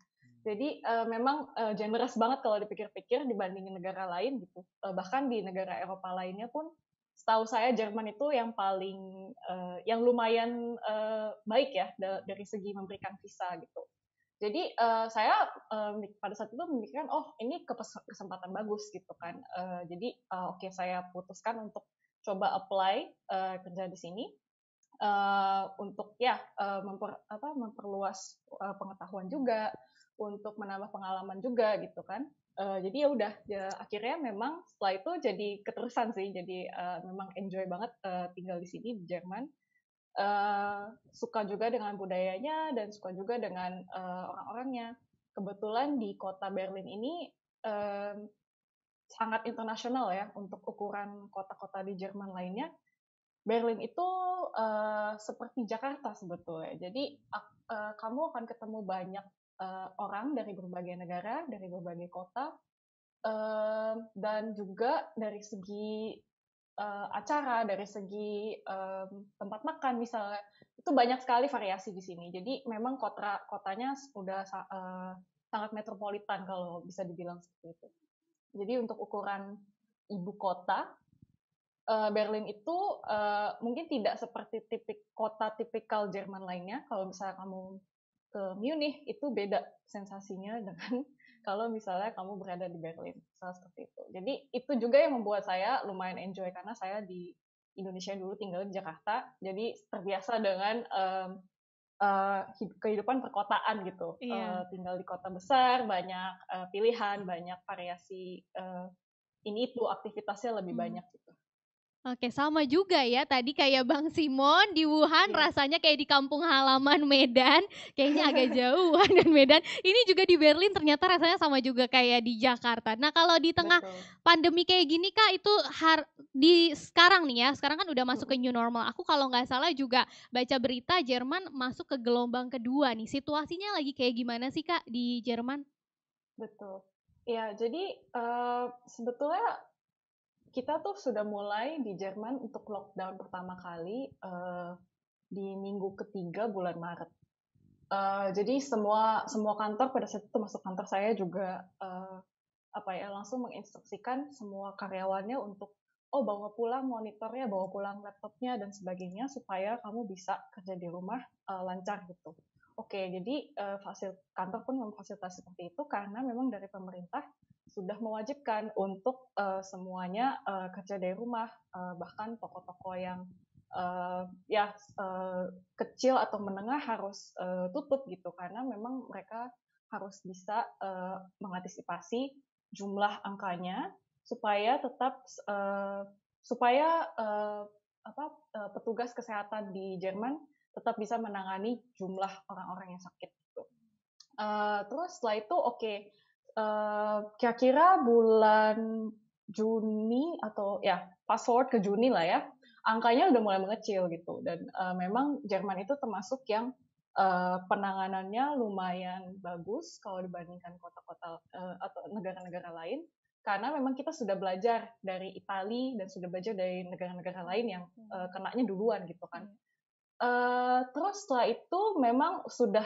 Speaker 4: Jadi memang generous banget kalau dipikir-pikir dibandingin negara lain gitu. Bahkan di negara Eropa lainnya pun, setahu saya Jerman itu yang paling yang lumayan baik ya dari segi memberikan visa gitu. Jadi saya pada saat itu memikirkan, ini kesempatan bagus gitu kan. Jadi oke, saya putuskan untuk coba apply kerja di sini untuk ya memperluas pengetahuan juga, untuk menambah pengalaman juga gitu kan. Jadi ya udah, akhirnya memang setelah itu jadi keterusan sih. Jadi memang enjoy banget tinggal di sini di Jerman. Suka juga dengan budayanya dan suka juga dengan orang-orangnya. Kebetulan di kota Berlin ini sangat internasional ya untuk ukuran kota-kota di Jerman lainnya. Berlin itu seperti Jakarta sebetulnya. Jadi kamu akan ketemu banyak orang dari berbagai negara, dari berbagai kota, dan juga dari segi acara, dari segi tempat makan misalnya, itu banyak sekali variasi di sini. Jadi memang kotanya sudah sangat metropolitan kalau bisa dibilang seperti itu. Jadi untuk ukuran ibu kota, Berlin itu mungkin tidak seperti kota tipikal Jerman lainnya. Kalau misalnya kamu ke Munich itu beda sensasinya dengan kalau misalnya kamu berada di Berlin, misalnya seperti itu. Jadi itu juga yang membuat saya lumayan enjoy karena saya di Indonesia dulu tinggal di Jakarta, jadi terbiasa dengan kehidupan perkotaan gitu.
Speaker 2: Iya.
Speaker 4: Tinggal di kota besar, banyak pilihan, banyak variasi ini itu aktivitasnya lebih banyak gitu.
Speaker 2: Oke, sama juga ya. Tadi kayak Bang Simon di Wuhan
Speaker 4: Iya.
Speaker 2: rasanya kayak di kampung halaman Medan, kayaknya agak jauh Wuhan dan Medan. Ini juga di Berlin ternyata rasanya sama juga kayak di Jakarta. Nah, kalau di tengah
Speaker 4: Betul.
Speaker 2: pandemi kayak gini Kak, itu di sekarang nih ya, sekarang kan udah masuk ke new normal. Aku kalau nggak salah juga baca berita Jerman masuk ke gelombang kedua nih. Situasinya lagi kayak gimana sih Kak di Jerman?
Speaker 4: Betul. Ya, jadi sebetulnya kita tuh sudah mulai di Jerman untuk lockdown pertama kali di minggu ketiga bulan Maret. Jadi semua kantor pada saat itu, masuk kantor saya juga langsung menginstruksikan semua karyawannya untuk bawa pulang monitornya, bawa pulang laptopnya dan sebagainya supaya kamu bisa kerja di rumah lancar gitu. Oke, jadi kantor pun memfasilitasi seperti itu karena memang dari pemerintah sudah mewajibkan untuk semuanya kerja dari rumah, bahkan toko-toko yang kecil atau menengah harus tutup gitu karena memang mereka harus bisa mengantisipasi jumlah angkanya supaya tetap petugas kesehatan di Jerman tetap bisa menangani jumlah orang-orang yang sakit gitu. Terus setelah itu kira-kira bulan Juni atau fast forward ke Juni lah ya, angkanya udah mulai mengecil gitu dan memang Jerman itu termasuk yang penanganannya lumayan bagus kalau dibandingkan kota-kota atau negara-negara lain karena memang kita sudah belajar dari Italia dan sudah belajar dari negara-negara lain yang kenanya duluan gitu kan. Terus setelah itu memang sudah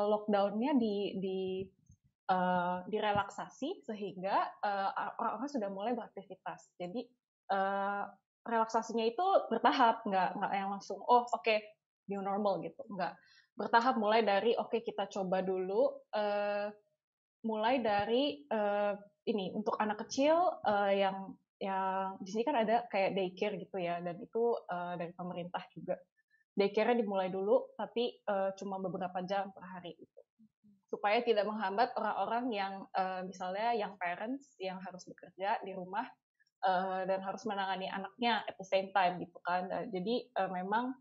Speaker 4: lockdown-nya direlaksasi sehingga orang-orang sudah mulai beraktivitas. Jadi relaksasinya itu bertahap, nggak yang langsung new normal gitu, nggak. Bertahap mulai dari kita coba dulu mulai dari ini untuk anak kecil yang di sini kan ada kayak daycare gitu ya, dan itu dari pemerintah juga. Daycare-nya dimulai dulu, tapi cuma beberapa jam per hari gitu. Supaya tidak menghambat orang-orang yang misalnya yang parents yang harus bekerja di rumah dan harus menangani anaknya at the same time gitu kan. Jadi memang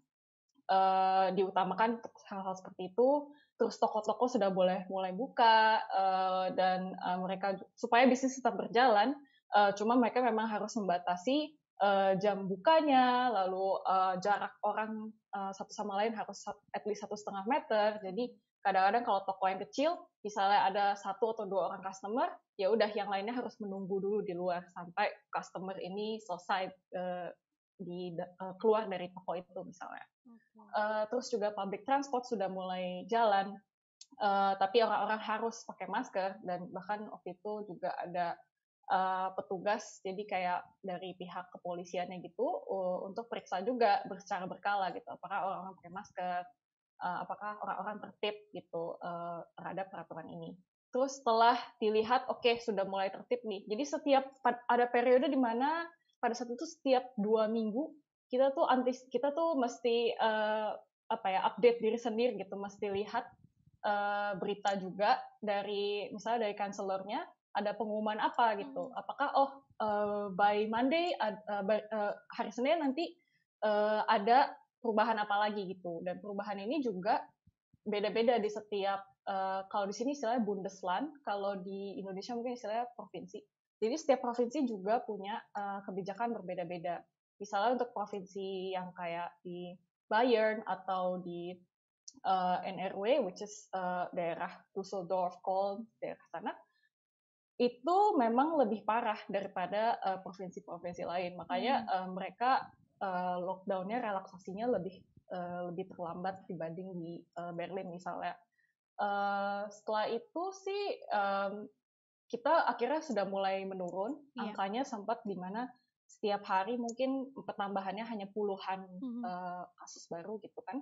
Speaker 4: diutamakan hal-hal seperti itu. Terus toko-toko sudah mulai buka dan mereka supaya bisnis tetap berjalan. Cuma mereka memang harus membatasi jam bukanya, lalu jarak orang satu sama lain harus at least 1,5 meter. Jadi kadang-kadang kalau toko yang kecil, misalnya ada 1 atau 2 orang customer, ya udah yang lainnya harus menunggu dulu di luar sampai customer ini selesai keluar dari toko itu misalnya. Terus juga public transport sudah mulai jalan, tapi orang-orang harus pakai masker dan bahkan waktu itu juga ada petugas jadi kayak dari pihak kepolisiannya gitu untuk periksa juga secara berkala gitu apakah orang-orang pakai masker, apakah orang-orang tertib gitu terhadap peraturan ini. Terus setelah dilihat sudah mulai tertib nih, jadi setiap ada periode di mana pada saat itu setiap 2 minggu kita tuh mesti update diri sendiri gitu, mesti lihat berita juga dari misalnya dari kanselornya ada pengumuman apa gitu, apakah by Monday hari Senin nanti ada perubahan apa lagi gitu, dan perubahan ini juga beda-beda di setiap kalau di sini istilahnya Bundesland, kalau di Indonesia mungkin istilahnya provinsi. Jadi setiap provinsi juga punya kebijakan berbeda-beda. Misalnya untuk provinsi yang kayak di Bayern atau di NRW, which is daerah Düsseldorf, Köln, daerah sana, itu memang lebih parah daripada provinsi-provinsi lain. Makanya mereka lockdown-nya, relaksasinya lebih terlambat dibanding di Berlin misalnya. Setelah itu sih kita akhirnya sudah mulai menurun, angkanya sempat di mana setiap hari mungkin penambahannya hanya puluhan kasus baru gitu kan.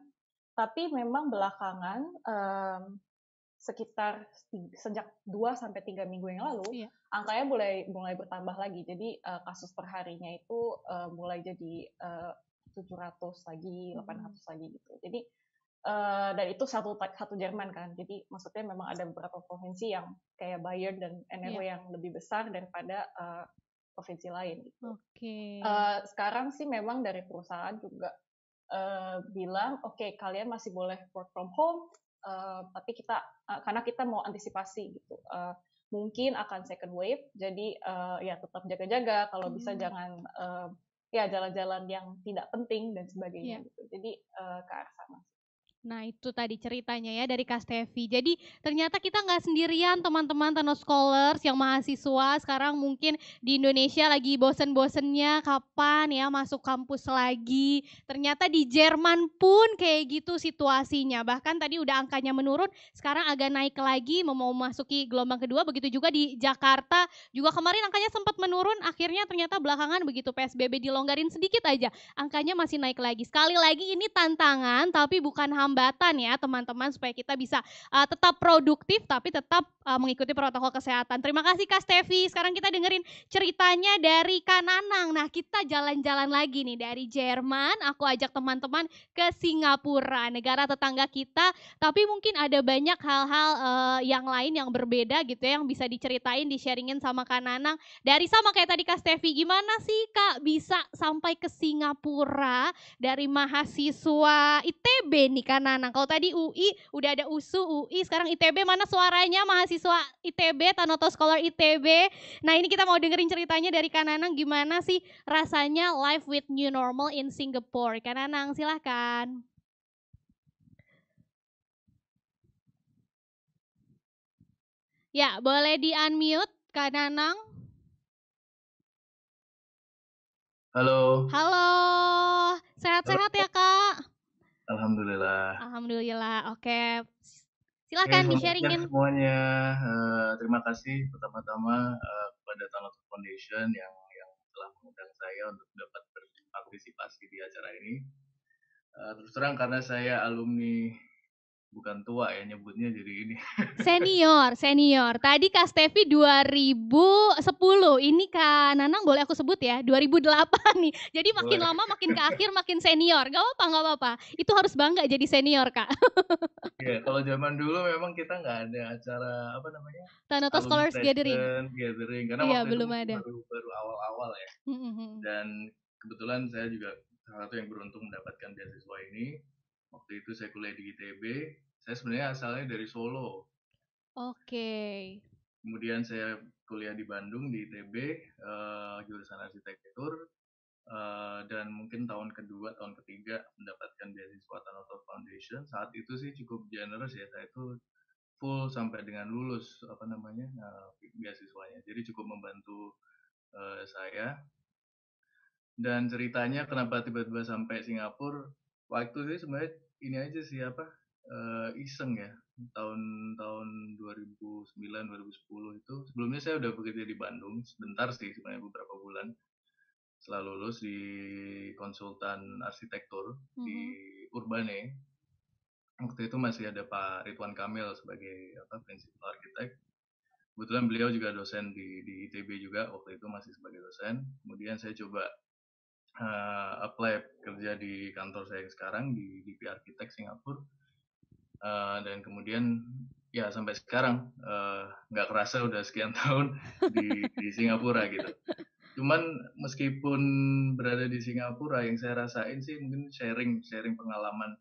Speaker 4: Tapi memang belakangan sekitar sejak 2 sampai 3 minggu yang lalu angkanya mulai bertambah lagi. Jadi kasus perharinya itu mulai jadi 700 lagi, 800 lagi gitu. Jadi dan itu satu Jerman kan. Jadi maksudnya memang ada beberapa provinsi yang kayak Bayern dan NRW yang lebih besar daripada provinsi lain gitu. Sekarang sih memang dari perusahaan juga bilang oke, kalian masih boleh work from home, tapi karena kita mau antisipasi gitu. Mungkin akan second wave, jadi ya tetap jaga-jaga, kalau bisa jangan ya jalan-jalan yang tidak penting dan sebagainya gitu. Jadi ke arah sana.
Speaker 2: Nah itu tadi ceritanya ya dari Kak Stevi. Jadi ternyata kita nggak sendirian teman-teman Thanos Scholars yang mahasiswa sekarang mungkin di Indonesia lagi bosen-bosennya kapan ya masuk kampus lagi. Ternyata di Jerman pun kayak gitu situasinya. Bahkan tadi udah angkanya menurun, sekarang agak naik lagi mau masuki gelombang kedua. Begitu juga di Jakarta juga kemarin angkanya sempat menurun. Akhirnya ternyata belakangan begitu PSBB dilonggarin sedikit aja angkanya masih naik lagi. Sekali lagi ini tantangan tapi bukan hambatan ya teman-teman supaya kita bisa tetap produktif tapi tetap mengikuti protokol kesehatan. Terima kasih Kak Stevi. Sekarang kita dengerin ceritanya dari Kak Nanang. Nah kita jalan-jalan lagi nih dari Jerman. Aku ajak teman-teman ke Singapura, negara tetangga kita. Tapi mungkin ada banyak hal-hal yang lain yang berbeda gitu ya yang bisa diceritain, di-sharingin sama Kak Nanang. Dari sama kayak tadi Kak Stevi, gimana sih Kak bisa sampai ke Singapura dari mahasiswa ITB nih Kak Nanang. Kalau tadi UI udah ada USU, UI, sekarang ITB, mana suaranya mahasiswa ITB, Tanoto Scholar ITB. Nah ini kita mau dengerin ceritanya dari Kak Nanang gimana sih rasanya live with new normal in Singapore. Kak Nanang silahkan. Ya boleh di unmute Kak Nanang.
Speaker 7: Halo.
Speaker 2: Halo, sehat-sehat ya Kak?
Speaker 7: Alhamdulillah.
Speaker 2: Alhamdulillah, oke. Silakan di-sharingin.
Speaker 7: Semuanya, terima kasih pertama-tama kepada Tanoto Foundation yang telah mengundang saya untuk dapat berpartisipasi di acara ini. Terus terang karena saya alumni, bukan tua ya nyebutnya jadi ini.
Speaker 2: Senior. Tadi Kak Stevi 2010, ini Kak Nanang boleh aku sebut ya, 2008 nih. Jadi makin lama makin ke akhir makin senior. Gak apa-apa. Itu harus bangga jadi senior Kak.
Speaker 7: Iya, kalau zaman dulu memang kita nggak ada acara apa namanya?
Speaker 2: Tanoto Scholars Gathering.
Speaker 7: Karena waktu
Speaker 2: belum
Speaker 7: itu
Speaker 2: ada.
Speaker 7: baru awal-awal ya. Dan kebetulan saya juga salah satu yang beruntung mendapatkan beasiswa ini. Waktu itu saya kuliah di ITB. Saya sebenarnya asalnya dari Solo.
Speaker 2: Oke.
Speaker 7: Kemudian saya kuliah di Bandung di ITB, jurusan arsitektur, dan mungkin tahun ketiga mendapatkan beasiswa Tanoto Foundation. Saat itu sih cukup generous ya, saya itu full sampai dengan lulus beasiswanya. Jadi cukup membantu saya. Dan ceritanya kenapa tiba-tiba sampai Singapura? Waktu itu sebenarnya ini aja sih iseng ya, tahun 2009 2010 itu. Sebelumnya saya udah bekerja di Bandung sebentar sih, sebenarnya beberapa bulan setelah lulus di konsultan arsitektur di Urbane. Waktu itu masih ada Pak Ridwan Kamil sebagai prinsipal arsitek. Kebetulan beliau juga dosen di ITB juga, waktu itu masih sebagai dosen. Kemudian saya coba apply kerja di kantor saya sekarang di DP Architect Singapura. Dan kemudian ya sampai sekarang nggak kerasa udah sekian tahun di Singapura gitu. Cuman meskipun berada di Singapura, yang saya rasain sih mungkin sharing pengalaman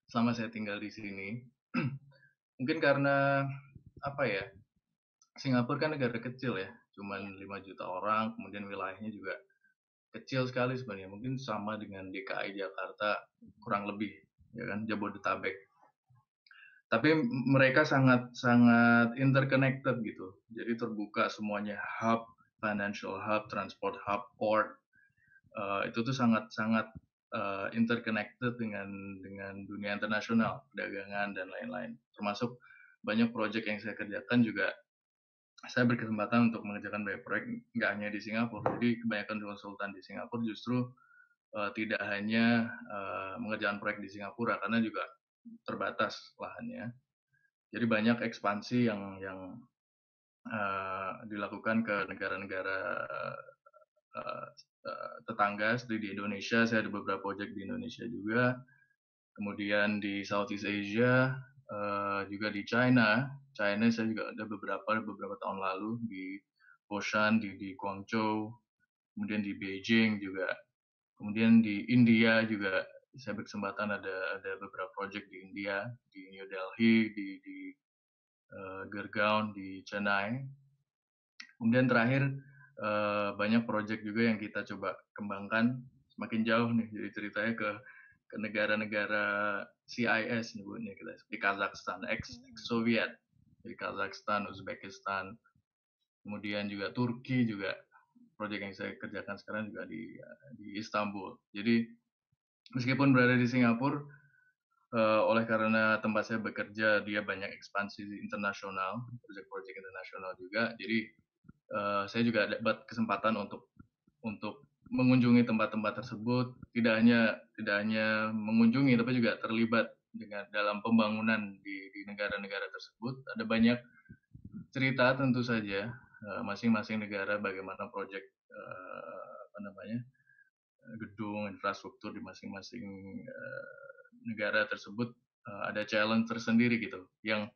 Speaker 7: selama saya tinggal di sini. Mungkin karena Singapura kan negara kecil ya, cuman 5 juta orang, kemudian wilayahnya juga kecil sekali sebenarnya, mungkin sama dengan DKI Jakarta kurang lebih, ya kan, Jabodetabek. Tapi mereka sangat interconnected gitu, jadi terbuka semuanya, hub, financial hub, transport hub, port, itu tuh sangat interconnected dengan dunia internasional, perdagangan dan lain-lain. Termasuk banyak proyek yang saya kerjakan juga saya berkesempatan untuk mengerjakan banyak proyek nggak hanya di Singapura. Jadi kebanyakan konsultan di Singapura justru tidak hanya mengerjakan proyek di Singapura karena juga terbatas lahannya. Jadi banyak ekspansi yang dilakukan ke negara-negara tetangga seperti di Indonesia. Saya ada beberapa proyek di Indonesia juga. Kemudian di Southeast Asia, juga di China. China saya juga ada beberapa tahun lalu di Foshan, di Guangzhou, kemudian di Beijing juga. Kemudian di India juga saya berkesempatan ada beberapa project di India, di New Delhi, di Gurgaon, di Chennai. Kemudian terakhir banyak project juga yang kita coba kembangkan semakin jauh nih. Jadi ceritanya ke negara-negara CIS nyebutnya kita, seperti Kazakhstan, ex-Soviet, di Kazakhstan, Uzbekistan, kemudian juga Turki juga. Proyek yang saya kerjakan sekarang juga di Istanbul. Jadi meskipun berada di Singapura, oleh karena tempat saya bekerja dia banyak ekspansi internasional, proyek-proyek internasional juga. Jadi saya juga dapat kesempatan untuk mengunjungi tempat-tempat tersebut, tidak hanya mengunjungi tapi juga terlibat dalam pembangunan di negara-negara tersebut. Ada banyak cerita tentu saja masing-masing negara bagaimana proyek gedung infrastruktur di masing-masing negara tersebut ada challenge tersendiri gitu yang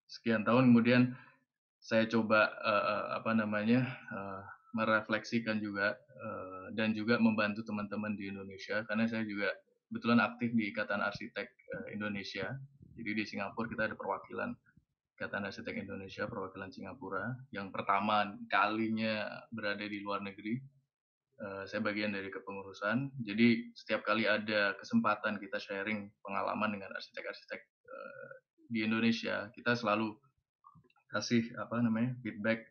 Speaker 7: sekian tahun kemudian saya coba merefleksikan juga dan juga membantu teman-teman di Indonesia karena saya juga kebetulan aktif di Ikatan Arsitek Indonesia. Jadi di Singapura kita ada perwakilan Ikatan Arsitek Indonesia, perwakilan Singapura yang pertama kalinya berada di luar negeri. Saya bagian dari kepengurusan. Jadi setiap kali ada kesempatan kita sharing pengalaman dengan arsitek-arsitek di Indonesia, kita selalu kasih feedback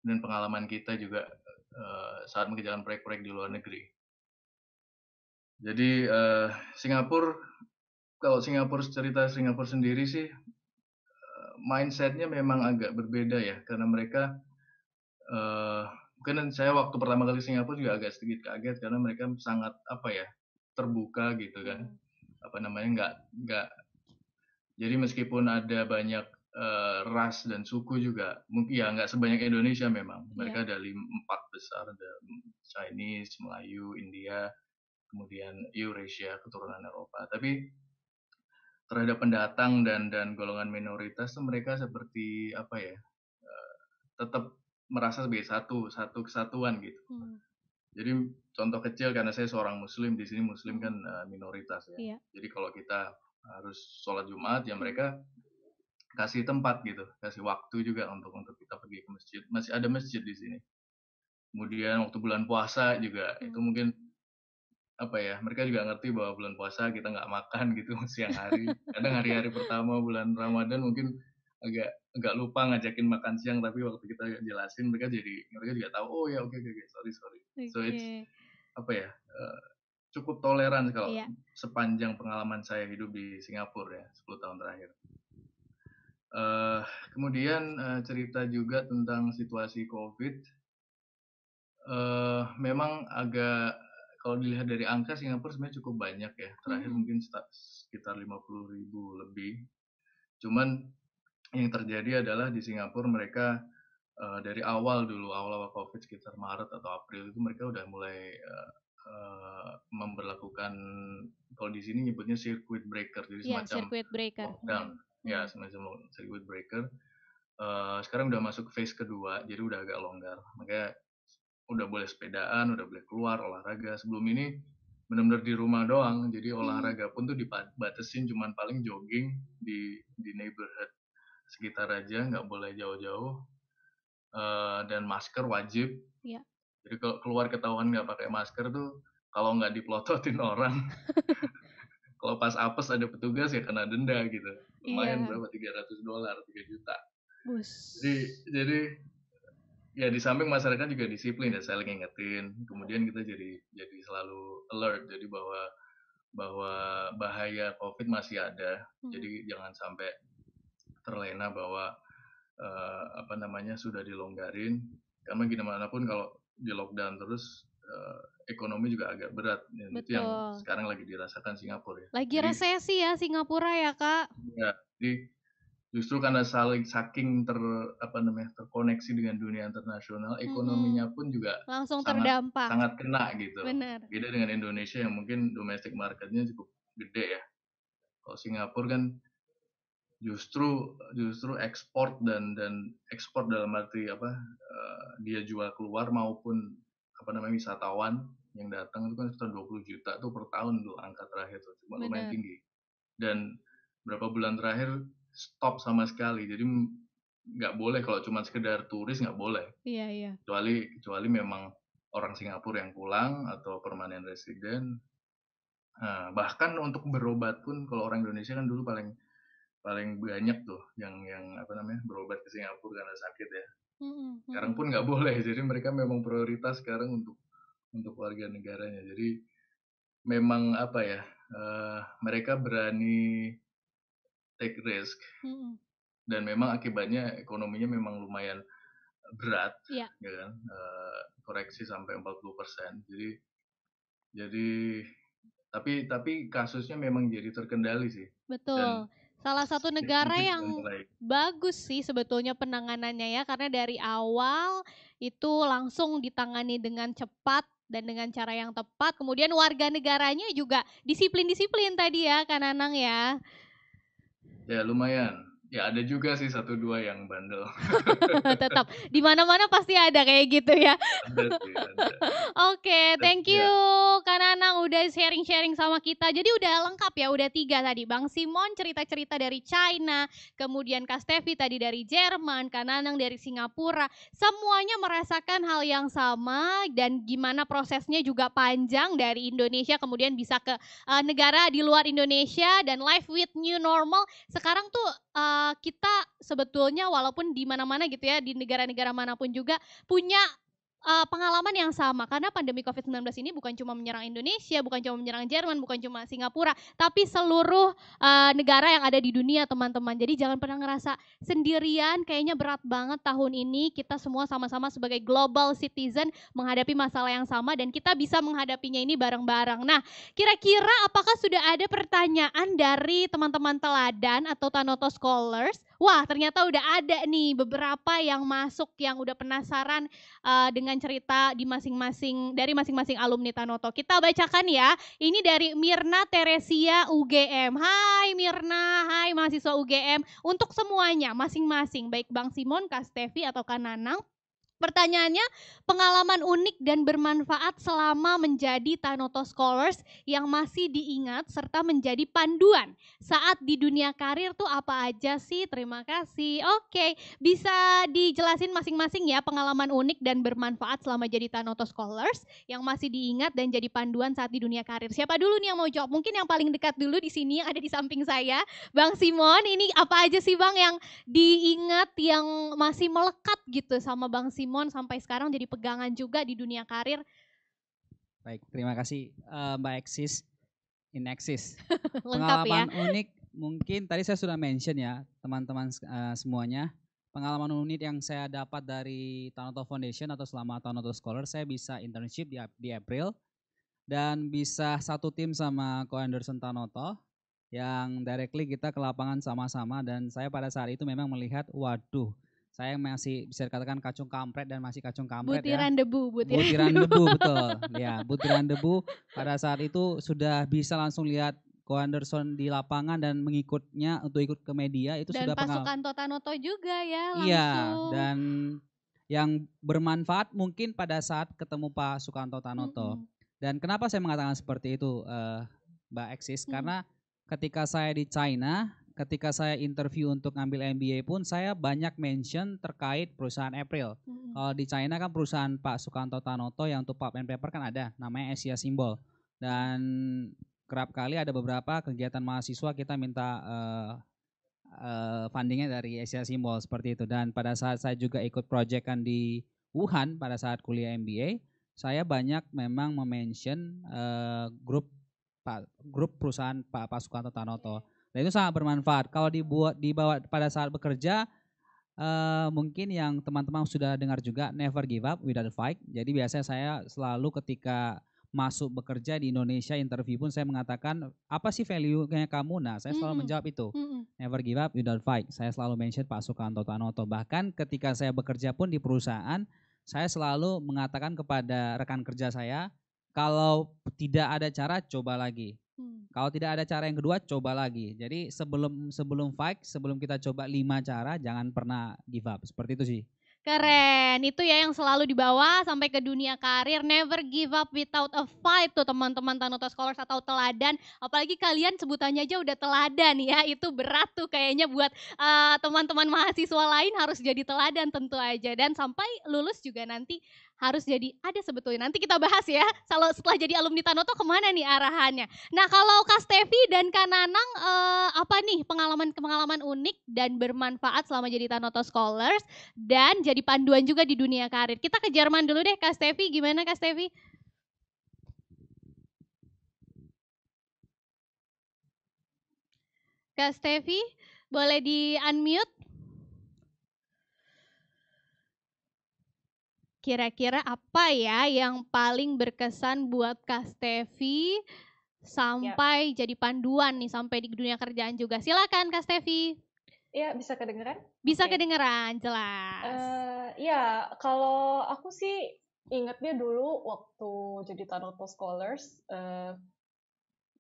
Speaker 7: dan pengalaman kita juga saat mengerjakan proyek-proyek di luar negeri. Jadi kalau cerita Singapura sendiri sih mindsetnya memang agak berbeda ya, karena mereka mungkin saya waktu pertama kali Singapura juga agak sedikit kaget karena mereka sangat terbuka gitu kan, nggak jadi meskipun ada banyak ras dan suku juga, mungkin ya nggak sebanyak Indonesia memang. Mereka ada 4 besar, ada Chinese, Melayu, India, kemudian Eurasia, keturunan Eropa. Tapi terhadap pendatang dan golongan minoritas mereka seperti tetap merasa sebagai satu kesatuan gitu. Jadi contoh kecil karena saya seorang Muslim, di sini Muslim kan minoritas ya. Jadi kalau kita harus sholat Jumat ya mereka kasih tempat gitu, kasih waktu juga untuk kita pergi ke masjid. Masih ada masjid di sini. Kemudian waktu bulan puasa juga itu mungkin mereka juga ngerti bahwa bulan puasa kita nggak makan gitu siang hari. Kadang hari-hari pertama bulan Ramadan mungkin agak lupa ngajakin makan siang, tapi waktu kita jelasin mereka juga tahu, oh ya oke, sorry. So it's cukup toleran kalau sepanjang pengalaman saya hidup di Singapura ya 10 tahun terakhir. Kemudian cerita juga tentang situasi COVID. Memang agak, kalau dilihat dari angka Singapura sebenarnya cukup banyak ya. Terakhir mungkin sekitar 50.000 lebih. Cuman yang terjadi adalah di Singapura mereka dari awal COVID sekitar Maret atau April itu mereka udah mulai memberlakukan, kalau di sini nyebutnya circuit breaker, jadi semacam
Speaker 2: circuit breaker.
Speaker 7: Lockdown. Ya, semacam circuit breaker. Sekarang udah masuk phase kedua, jadi udah agak longgar. Makanya udah boleh sepedaan, udah boleh keluar olahraga. Sebelum ini benar-benar di rumah doang, jadi olahraga pun tuh dibatasin cuman paling jogging di neighborhood sekitar aja, nggak boleh jauh-jauh. Dan masker wajib. Jadi kalau keluar ketahuan nggak pakai masker tuh, kalau nggak diplototin orang, kalau pas apes ada petugas ya kena denda gitu. Lumayan berapa? $300, 3 juta. Jadi ya di samping masyarakat juga disiplin ya, saya lagi ngingetin. Kemudian kita jadi selalu alert, jadi bahwa bahaya COVID masih ada. Jadi jangan sampai terlena bahwa sudah dilonggarin, karena gimana pun kalau di lockdown terus ekonomi juga agak berat, dan itu yang
Speaker 2: Betul.
Speaker 7: sekarang lagi dirasakan Singapura ya.
Speaker 2: Lagi
Speaker 7: Jadi,
Speaker 2: resesi ya Singapura ya Kak.
Speaker 7: ya, jadi justru karena saking terkoneksi dengan dunia internasional, ekonominya pun juga
Speaker 2: Langsung
Speaker 7: sangat
Speaker 2: terdampak.
Speaker 7: sangat kena gitu.
Speaker 2: Benar.
Speaker 7: Beda dengan Indonesia yang mungkin domestic marketnya cukup gede ya. Kalau Singapura kan justru ekspor dan ekspor dalam arti dia jual keluar maupun wisatawan yang datang itu kan sekitar 20 juta tuh per tahun tuh angka terakhir tuh, cuma lumayan
Speaker 2: Benar.
Speaker 7: tinggi. Dan beberapa bulan terakhir stop sama sekali, jadi nggak boleh kalau cuma sekedar turis, nggak boleh,
Speaker 2: Iya.
Speaker 7: kecuali memang orang Singapura yang pulang atau permanent resident. Bahkan untuk berobat pun kalau orang Indonesia kan dulu paling banyak tuh yang berobat ke Singapura karena sakit ya. Sekarang pun nggak boleh, jadi mereka memang prioritas sekarang untuk warga negaranya. Jadi memang mereka berani take risk, dan memang akibatnya ekonominya memang lumayan berat,
Speaker 2: Iya.
Speaker 7: ya kan, koreksi sampai 40%. Jadi tapi kasusnya memang jadi terkendali sih.
Speaker 2: Betul. Salah satu negara
Speaker 7: Mungkin
Speaker 2: yang
Speaker 7: mulai
Speaker 2: bagus sih sebetulnya penanganannya ya, karena dari awal itu langsung ditangani dengan cepat dan dengan cara yang tepat. Kemudian warga negaranya juga disiplin-disiplin tadi ya Kak Nanang ya.
Speaker 7: ya lumayan. Ya ada juga sih 1-2 yang bandel.
Speaker 2: Tetap di mana-mana pasti ada kayak gitu ya.
Speaker 7: Ada sih, ada.
Speaker 2: Oke, thank you
Speaker 7: Ya.
Speaker 2: Kak Nanang udah sharing-sharing sama kita. Jadi udah lengkap ya, udah 3 tadi. Bang Simon cerita-cerita dari China, kemudian Kak Steffi tadi dari Jerman, Kak Nanang dari Singapura. Semuanya merasakan hal yang sama dan gimana prosesnya juga panjang dari Indonesia kemudian bisa ke negara di luar Indonesia dan live with new normal. Sekarang tuh kita sebetulnya walaupun di mana-mana gitu ya, di negara-negara manapun juga punya pengalaman yang sama karena pandemi COVID-19 ini bukan cuma menyerang Indonesia, bukan cuma menyerang Jerman, bukan cuma Singapura, tapi seluruh negara yang ada di dunia teman-teman. Jadi jangan pernah ngerasa sendirian, kayaknya berat banget tahun ini. Kita semua sama-sama sebagai global citizen menghadapi masalah yang sama dan kita bisa menghadapinya ini bareng-bareng. Nah, kira-kira apakah sudah ada pertanyaan dari teman-teman teladan atau Tanoto Scholars? Wah, ternyata udah ada nih beberapa yang masuk yang udah penasaran dengan cerita di dari masing-masing alumni Tanoto. Kita bacakan ya. Ini dari Mirna Teresia UGM. Hai Mirna, hai mahasiswa UGM. Untuk semuanya masing-masing, baik Bang Simon, Kak Steffi atau Kak Nanang. Pertanyaannya, pengalaman unik dan bermanfaat selama menjadi Tanoto Scholars yang masih diingat serta menjadi panduan saat di dunia karir tuh apa aja sih? Terima kasih. Oke, bisa dijelasin masing-masing ya pengalaman unik dan bermanfaat selama jadi Tanoto Scholars yang masih diingat dan jadi panduan saat di dunia karir. Siapa dulu nih yang mau jawab? Mungkin yang paling dekat dulu di sini ada di samping saya, Bang Simon. Ini apa aja sih Bang yang diingat yang masih melekat gitu sama Bang Simon sampai sekarang jadi pegangan juga di dunia karir?
Speaker 6: Baik, terima kasih Mbak Eksis, Inexis.
Speaker 2: Lengkap ya.
Speaker 6: Pengalaman unik mungkin tadi saya sudah mention ya teman-teman semuanya. Pengalaman unik yang saya dapat dari Tanoto Foundation atau selama Tanoto Scholar, saya bisa internship di April dan bisa satu tim sama Ko Anderson Tanoto yang directly kita ke lapangan sama-sama, dan saya pada saat itu memang melihat waduh, saya masih bisa dikatakan kacung kampret dan masih kacung kampret
Speaker 2: butiran
Speaker 6: ya.
Speaker 2: debu.
Speaker 6: Butiran debu betul. Ya, butiran debu pada saat itu sudah bisa langsung lihat Ko Anderson di lapangan dan mengikutnya untuk ikut ke media itu
Speaker 2: dan
Speaker 6: sudah
Speaker 2: pasukan Tanoto juga ya langsung.
Speaker 6: Iya, dan yang bermanfaat mungkin pada saat ketemu Pak Sukanto Tanoto. Dan kenapa saya mengatakan seperti itu Mbak Eksis? Karena ketika saya di China, ketika saya interview untuk ngambil MBA pun saya banyak mention terkait perusahaan April. Kalau di China kan perusahaan Pak Sukanto Tanoto yang untuk pulp and paper kan ada, namanya Asia Symbol. Dan kerap kali ada beberapa kegiatan mahasiswa kita minta fundingnya dari Asia Symbol seperti itu. Dan pada saat saya juga ikut project kan di Wuhan pada saat kuliah MBA, saya banyak memang mention grup perusahaan Pak Sukanto Tanoto. Dan itu sangat bermanfaat. Kalau dibawa pada saat bekerja, Mungkin yang teman-teman sudah dengar juga never give up without a fight. Jadi biasanya saya selalu ketika masuk bekerja di Indonesia interview pun saya mengatakan apa sih value-nya kamu? Nah, saya selalu menjawab itu. Never give up without fight. Saya selalu mention Pak Sukanto Tanoto. Bahkan ketika saya bekerja pun di perusahaan, saya selalu mengatakan kepada rekan kerja saya, kalau tidak ada cara coba lagi. Kalau tidak ada cara yang kedua, coba lagi. Jadi sebelum fight, sebelum kita coba 5 cara, jangan pernah give up. Seperti itu sih.
Speaker 2: Keren, itu ya yang selalu dibawa sampai ke dunia karir. Never give up without a fight tuh teman-teman Tanoto Scholars atau teladan. Apalagi kalian sebutannya aja udah teladan ya, itu berat tuh kayaknya buat teman-teman mahasiswa lain harus jadi teladan tentu aja. Dan sampai lulus juga nanti harus jadi ada sebetulnya. Nanti kita bahas ya, kalau setelah jadi alumni Tanoto kemana nih arahannya. Nah kalau Kak Stevi dan Kak Nanang apa nih pengalaman-pengalaman unik dan bermanfaat selama jadi Tanoto Scholars dan jadi panduan juga di dunia karir. Kita ke Jerman dulu deh Kak Stevi, gimana Kak Stevi? Kak Stevi, boleh di-unmute? Kira-kira apa ya yang paling berkesan buat Kak Stevi sampai jadi panduan nih sampai di dunia kerjaan juga? Silakan Kak Stevi.
Speaker 4: Iya, bisa kedengeran?
Speaker 2: Bisa
Speaker 4: Oke.
Speaker 2: kedengeran, jelas.
Speaker 4: Ya, kalau aku sih ingatnya dulu waktu jadi Tanoto Scholars,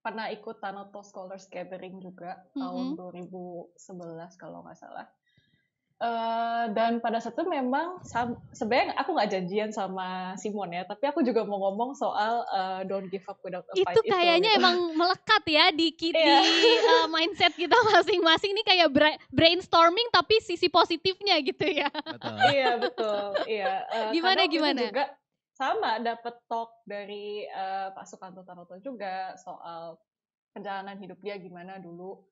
Speaker 4: pernah ikut Tanoto Scholars Gathering juga tahun 2011 kalau nggak salah. Dan pada saat itu memang sebenarnya aku nggak janjian sama Simon ya, tapi aku juga mau ngomong soal don't give up without a fight
Speaker 2: itu kayaknya
Speaker 4: gitu.
Speaker 2: emang melekat ya di mindset kita masing-masing nih kayak brainstorming tapi sisi positifnya gitu ya.
Speaker 6: Betul.
Speaker 4: Iya betul. Iya.
Speaker 2: Gimana
Speaker 4: Karena waktu itu
Speaker 2: gimana?
Speaker 4: juga sama dapat talk dari Pak Sukanto Tanoto juga soal perjalanan hidup dia gimana dulu.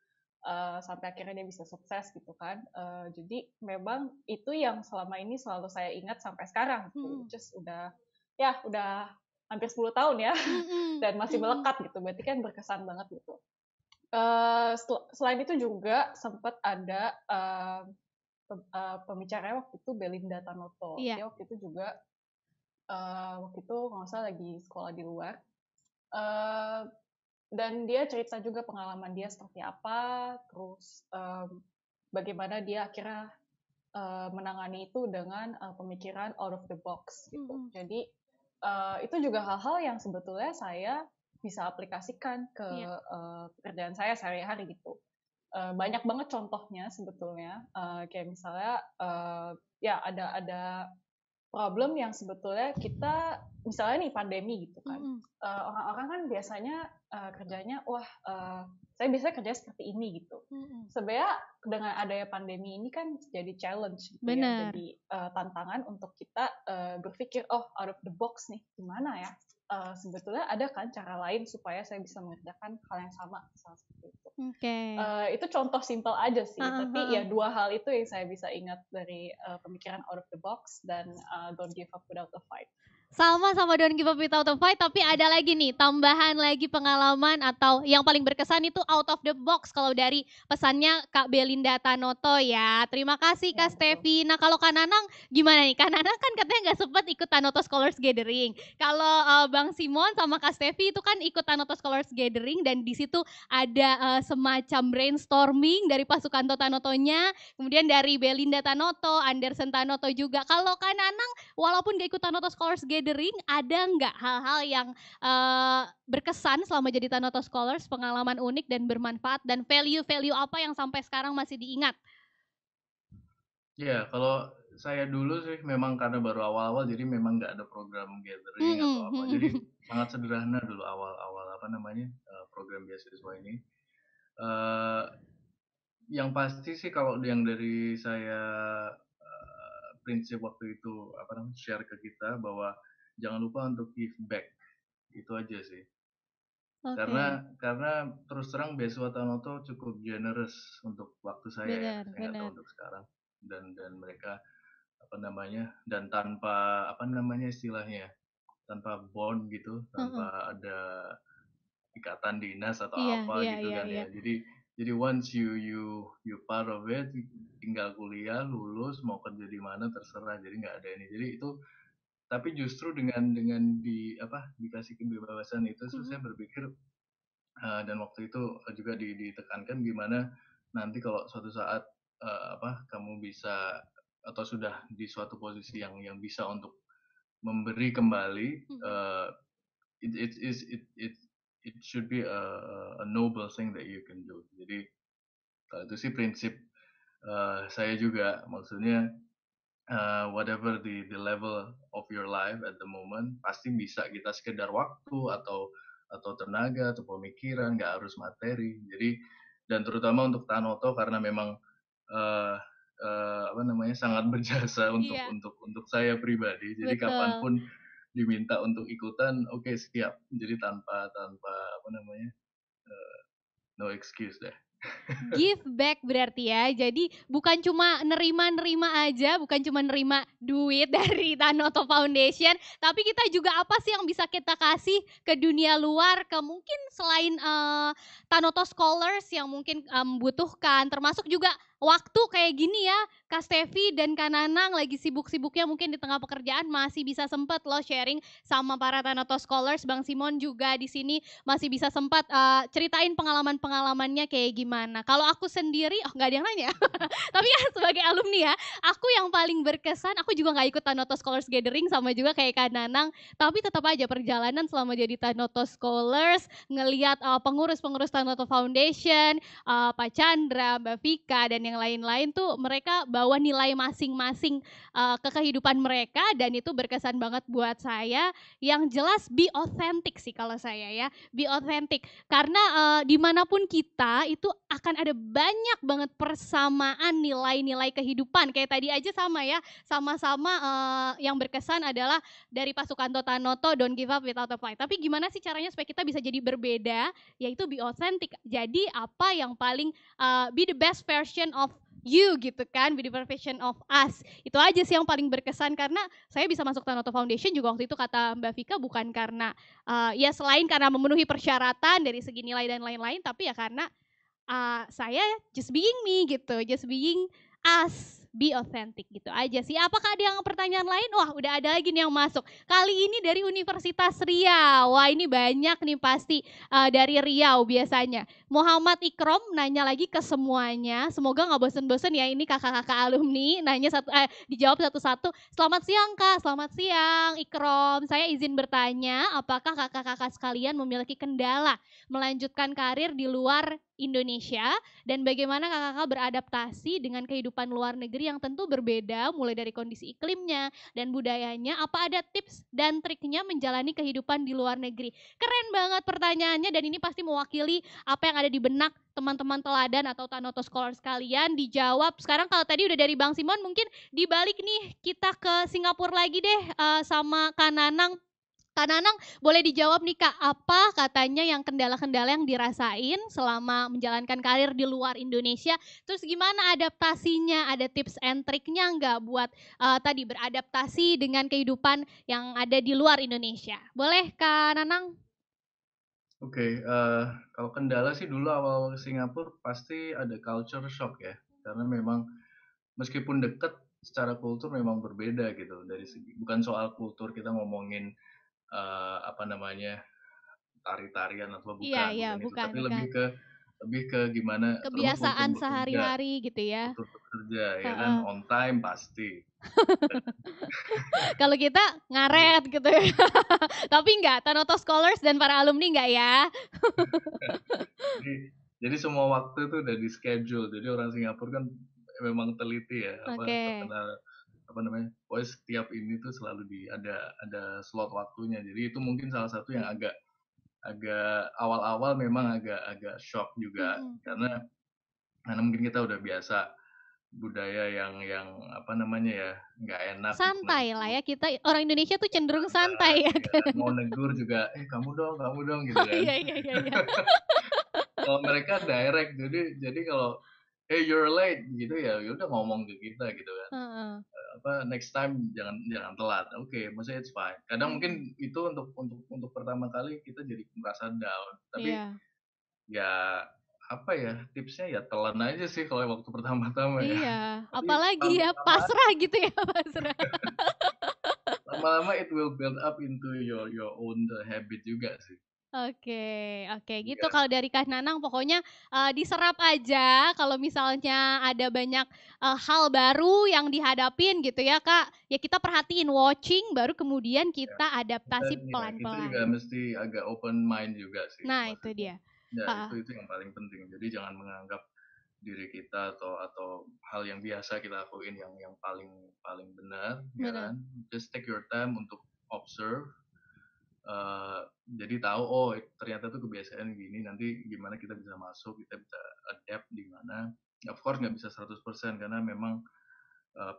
Speaker 4: Sampai akhirnya dia bisa sukses gitu kan. Jadi memang itu yang selama ini selalu saya ingat sampai sekarang gitu. Just udah hampir 10 tahun ya dan masih melekat gitu. Berarti kan berkesan banget gitu. Selain itu juga sempat ada pembicara waktu itu Belinda Tanoto. Dia waktu itu juga waktu itu kalau nggak salah lagi sekolah di luar. Dan dia cerita juga pengalaman dia seperti apa, terus bagaimana dia akhirnya menangani itu dengan pemikiran out of the box gitu. Jadi itu juga hal-hal yang sebetulnya saya bisa aplikasikan ke pekerjaan saya sehari-hari gitu. Banyak banget contohnya sebetulnya, kayak misalnya ya ada problem yang sebetulnya kita misalnya nih pandemi gitu kan, orang-orang kan biasanya kerjanya saya biasanya kerja seperti ini gitu. Sebenarnya dengan adanya pandemi ini kan jadi challenge gitu ya, jadi tantangan untuk kita berpikir out of the box nih gimana ya, sebetulnya ada kan cara lain supaya saya bisa mengerjakan hal yang sama misalnya seperti itu. Itu contoh simpel aja sih, tapi ya dua hal itu yang saya bisa ingat dari pemikiran out of the box dan don't give up without a fight.
Speaker 2: Sama don't give up without a fight, tapi ada lagi nih tambahan lagi pengalaman atau yang paling berkesan itu out of the box kalau dari pesannya Kak Belinda Tanoto ya. Terima kasih Kak Stevi. Nah kalau Kak Nanang gimana nih? Kak Nanang kan katanya nggak sempat ikut Tanoto Scholars Gathering. Kalau Bang Simon sama Kak Stevi itu kan ikut Tanoto Scholars Gathering dan di situ ada semacam brainstorming dari Pak Sukanto Tanotonya, kemudian dari Belinda Tanoto, Anderson Tanoto juga. Kalau Kak Nanang walaupun gak ikut Tanoto Scholars Gathering, ada nggak hal-hal yang berkesan selama jadi Tanoto Scholars, pengalaman unik dan bermanfaat, dan value-value apa yang sampai sekarang masih diingat?
Speaker 7: Ya, kalau saya dulu sih memang karena baru awal-awal, jadi memang nggak ada program gathering atau apa. Jadi sangat sederhana dulu awal-awal program beasiswa ini. Yang pasti sih kalau yang dari saya prinsip waktu itu share ke kita bahwa jangan lupa untuk give back, itu aja sih. Karena terus terang beasiswa Tanoto cukup generous untuk waktu saya, saya nggak tahu untuk sekarang, dan mereka dan tanpa istilahnya tanpa bond gitu, tanpa ada ikatan dinas atau gitu kan ya. Jadi Jadi once you part of it, tinggal kuliah, lulus, mau kerja di mana terserah. Jadi nggak ada ini. Jadi itu, tapi justru dengan dikasih kebebasan itu, saya berpikir dan waktu itu juga ditekankan gimana nanti kalau suatu saat kamu bisa atau sudah di suatu posisi yang bisa untuk memberi kembali, it should be a noble thing that you can do. Jadi kalau itu sih prinsip saya juga, maksudnya whatever the level of your life at the moment, pasti bisa kita sekedar waktu atau tenaga atau pemikiran, nggak harus materi. Jadi, dan terutama untuk Tanoto karena memang sangat berjasa untuk saya pribadi. Jadi
Speaker 2: Betul.
Speaker 7: kapanpun diminta untuk ikutan, oke, siap. Jadi tanpa no excuse deh.
Speaker 2: Give back berarti ya. Jadi bukan cuma nerima aja, bukan cuma nerima duit dari Tanoto Foundation, tapi kita juga apa sih yang bisa kita kasih ke dunia luar, ke mungkin selain Tanoto Scholars yang mungkin membutuhkan, termasuk juga waktu kayak gini ya, Kak Stevi dan Kak Nanang lagi sibuk-sibuknya mungkin di tengah pekerjaan masih bisa sempat loh sharing sama para Tanoto Scholars. Bang Simon juga di sini masih bisa sempat ceritain pengalaman-pengalamannya kayak gimana. Kalau aku sendiri, nggak ada yang nanya. Tapi ya sebagai alumni ya, aku yang paling berkesan, aku juga nggak ikut Tanoto Scholars Gathering sama juga kayak Kak Nanang. Tapi tetap aja perjalanan selama jadi Tanoto Scholars, ngelihat pengurus-pengurus Tanoto Foundation, Pak Chandra, Mbak Vika, dan yang lain-lain tuh mereka bawa nilai masing-masing ke kehidupan mereka dan itu berkesan banget buat saya. Yang jelas be authentic sih kalau saya ya, be authentic. Karena dimanapun kita itu akan ada banyak banget persamaan nilai-nilai kehidupan. Kayak tadi aja sama ya, sama-sama yang berkesan adalah dari Pak Sukanto Tanoto, don't give up without a fight. Tapi gimana sih caranya supaya kita bisa jadi berbeda, yaitu be authentic. Jadi apa yang paling be the best version of you gitu kan, be the best version of us. Itu aja sih yang paling berkesan karena saya bisa masuk Tanoto Foundation juga waktu itu kata Mbak Vika bukan karena ya selain karena memenuhi persyaratan dari segi nilai dan lain-lain, tapi ya karena saya just being me gitu, just being us, be authentic gitu aja sih. Apakah ada yang pertanyaan lain? Wah udah ada lagi nih yang masuk. Kali ini dari Universitas Riau. Wah ini banyak nih pasti dari Riau biasanya. Muhammad Ikrom nanya lagi ke semuanya. Semoga nggak bosen-bosen ya ini kakak-kakak alumni. Nanya dijawab satu-satu. Selamat siang Kak, selamat siang Ikrom. Saya izin bertanya, apakah kakak-kakak sekalian memiliki kendala melanjutkan karir di luar Indonesia dan bagaimana kakak-kakak beradaptasi dengan kehidupan luar negeri yang tentu berbeda mulai dari kondisi iklimnya dan budayanya. Apa ada tips dan triknya menjalani kehidupan di luar negeri? Keren banget pertanyaannya dan ini pasti mewakili apa yang ada di benak teman-teman teladan atau Tanoto Scholars sekalian. Dijawab sekarang kalau tadi udah dari Bang Simon, mungkin dibalik nih kita ke Singapura lagi deh sama Kak Nanang. Kak Nanang boleh dijawab nih Kak, apa katanya yang kendala-kendala yang dirasain selama menjalankan karir di luar Indonesia, terus gimana adaptasinya, ada tips and triknya nggak buat tadi beradaptasi dengan kehidupan yang ada di luar Indonesia? Boleh Kak Nanang?
Speaker 7: Oke, kalau kendala sih dulu awal ke Singapura pasti ada culture shock ya, karena memang meskipun dekat secara kultur memang berbeda gitu dari segi, bukan soal kultur kita ngomongin tari-tarian atau bukan
Speaker 2: Iya,
Speaker 7: itu,
Speaker 2: bukan,
Speaker 7: tapi
Speaker 2: bukan.
Speaker 7: lebih ke gimana
Speaker 2: Kebiasaan
Speaker 7: kultur
Speaker 2: sehari-hari gitu ya.
Speaker 7: bekerja ya kan, on time pasti.
Speaker 2: Kalau kita ngaret gitu ya. Tapi enggak, Tanoto Scholars dan para alumni enggak ya.
Speaker 7: Jadi semua waktu itu udah di schedule. Jadi orang Singapura kan memang teliti ya, terkenal pokoknya setiap ini tuh selalu ada slot waktunya. Jadi itu mungkin salah satu yang agak awal-awal memang agak shock juga karena mungkin kita udah biasa budaya yang nggak enak.
Speaker 2: Santai lah ya, kita orang Indonesia tuh cenderung santai ya kan.
Speaker 7: Mau negur juga, kamu dong gitu kan.
Speaker 2: Iya.
Speaker 7: Kalau mereka direct, jadi kalau you're late gitu ya udah ngomong ke kita gitu kan. Next time jangan telat. Oke, maksudnya it's fine. Kadang mungkin itu untuk pertama kali kita jadi merasa down. Tapi ya apa ya, tipsnya ya telan aja sih kalau waktu pertama-tama ya.
Speaker 2: Iya,
Speaker 7: Tapi
Speaker 2: apalagi ya
Speaker 7: lama-lama
Speaker 2: pasrah gitu ya, pasrah.
Speaker 7: lama-lama it will build up into your own habit juga sih.
Speaker 2: Oke, gitu
Speaker 7: Iya.
Speaker 2: kalau dari Kak Nanang pokoknya, diserap aja kalau misalnya ada banyak, hal baru yang dihadapin gitu ya, Kak, ya kita perhatiin, watching, baru kemudian
Speaker 7: Ya.
Speaker 2: kita adaptasi
Speaker 7: Kita juga
Speaker 2: pelan-pelan.
Speaker 7: mesti agak open mind juga sih
Speaker 2: Nah itu
Speaker 7: maksudnya.
Speaker 2: dia,
Speaker 7: Ya
Speaker 2: heeh,
Speaker 7: itu yang paling penting. Jadi jangan menganggap diri kita atau hal yang biasa kita lakuin yang paling paling benar, ya
Speaker 2: bener,
Speaker 7: kan? Just take your time untuk observe. Jadi tahu oh ternyata tuh kebiasaan gini, nanti gimana kita bisa masuk, kita bisa adapt di mana. Of course nggak bisa 100% karena memang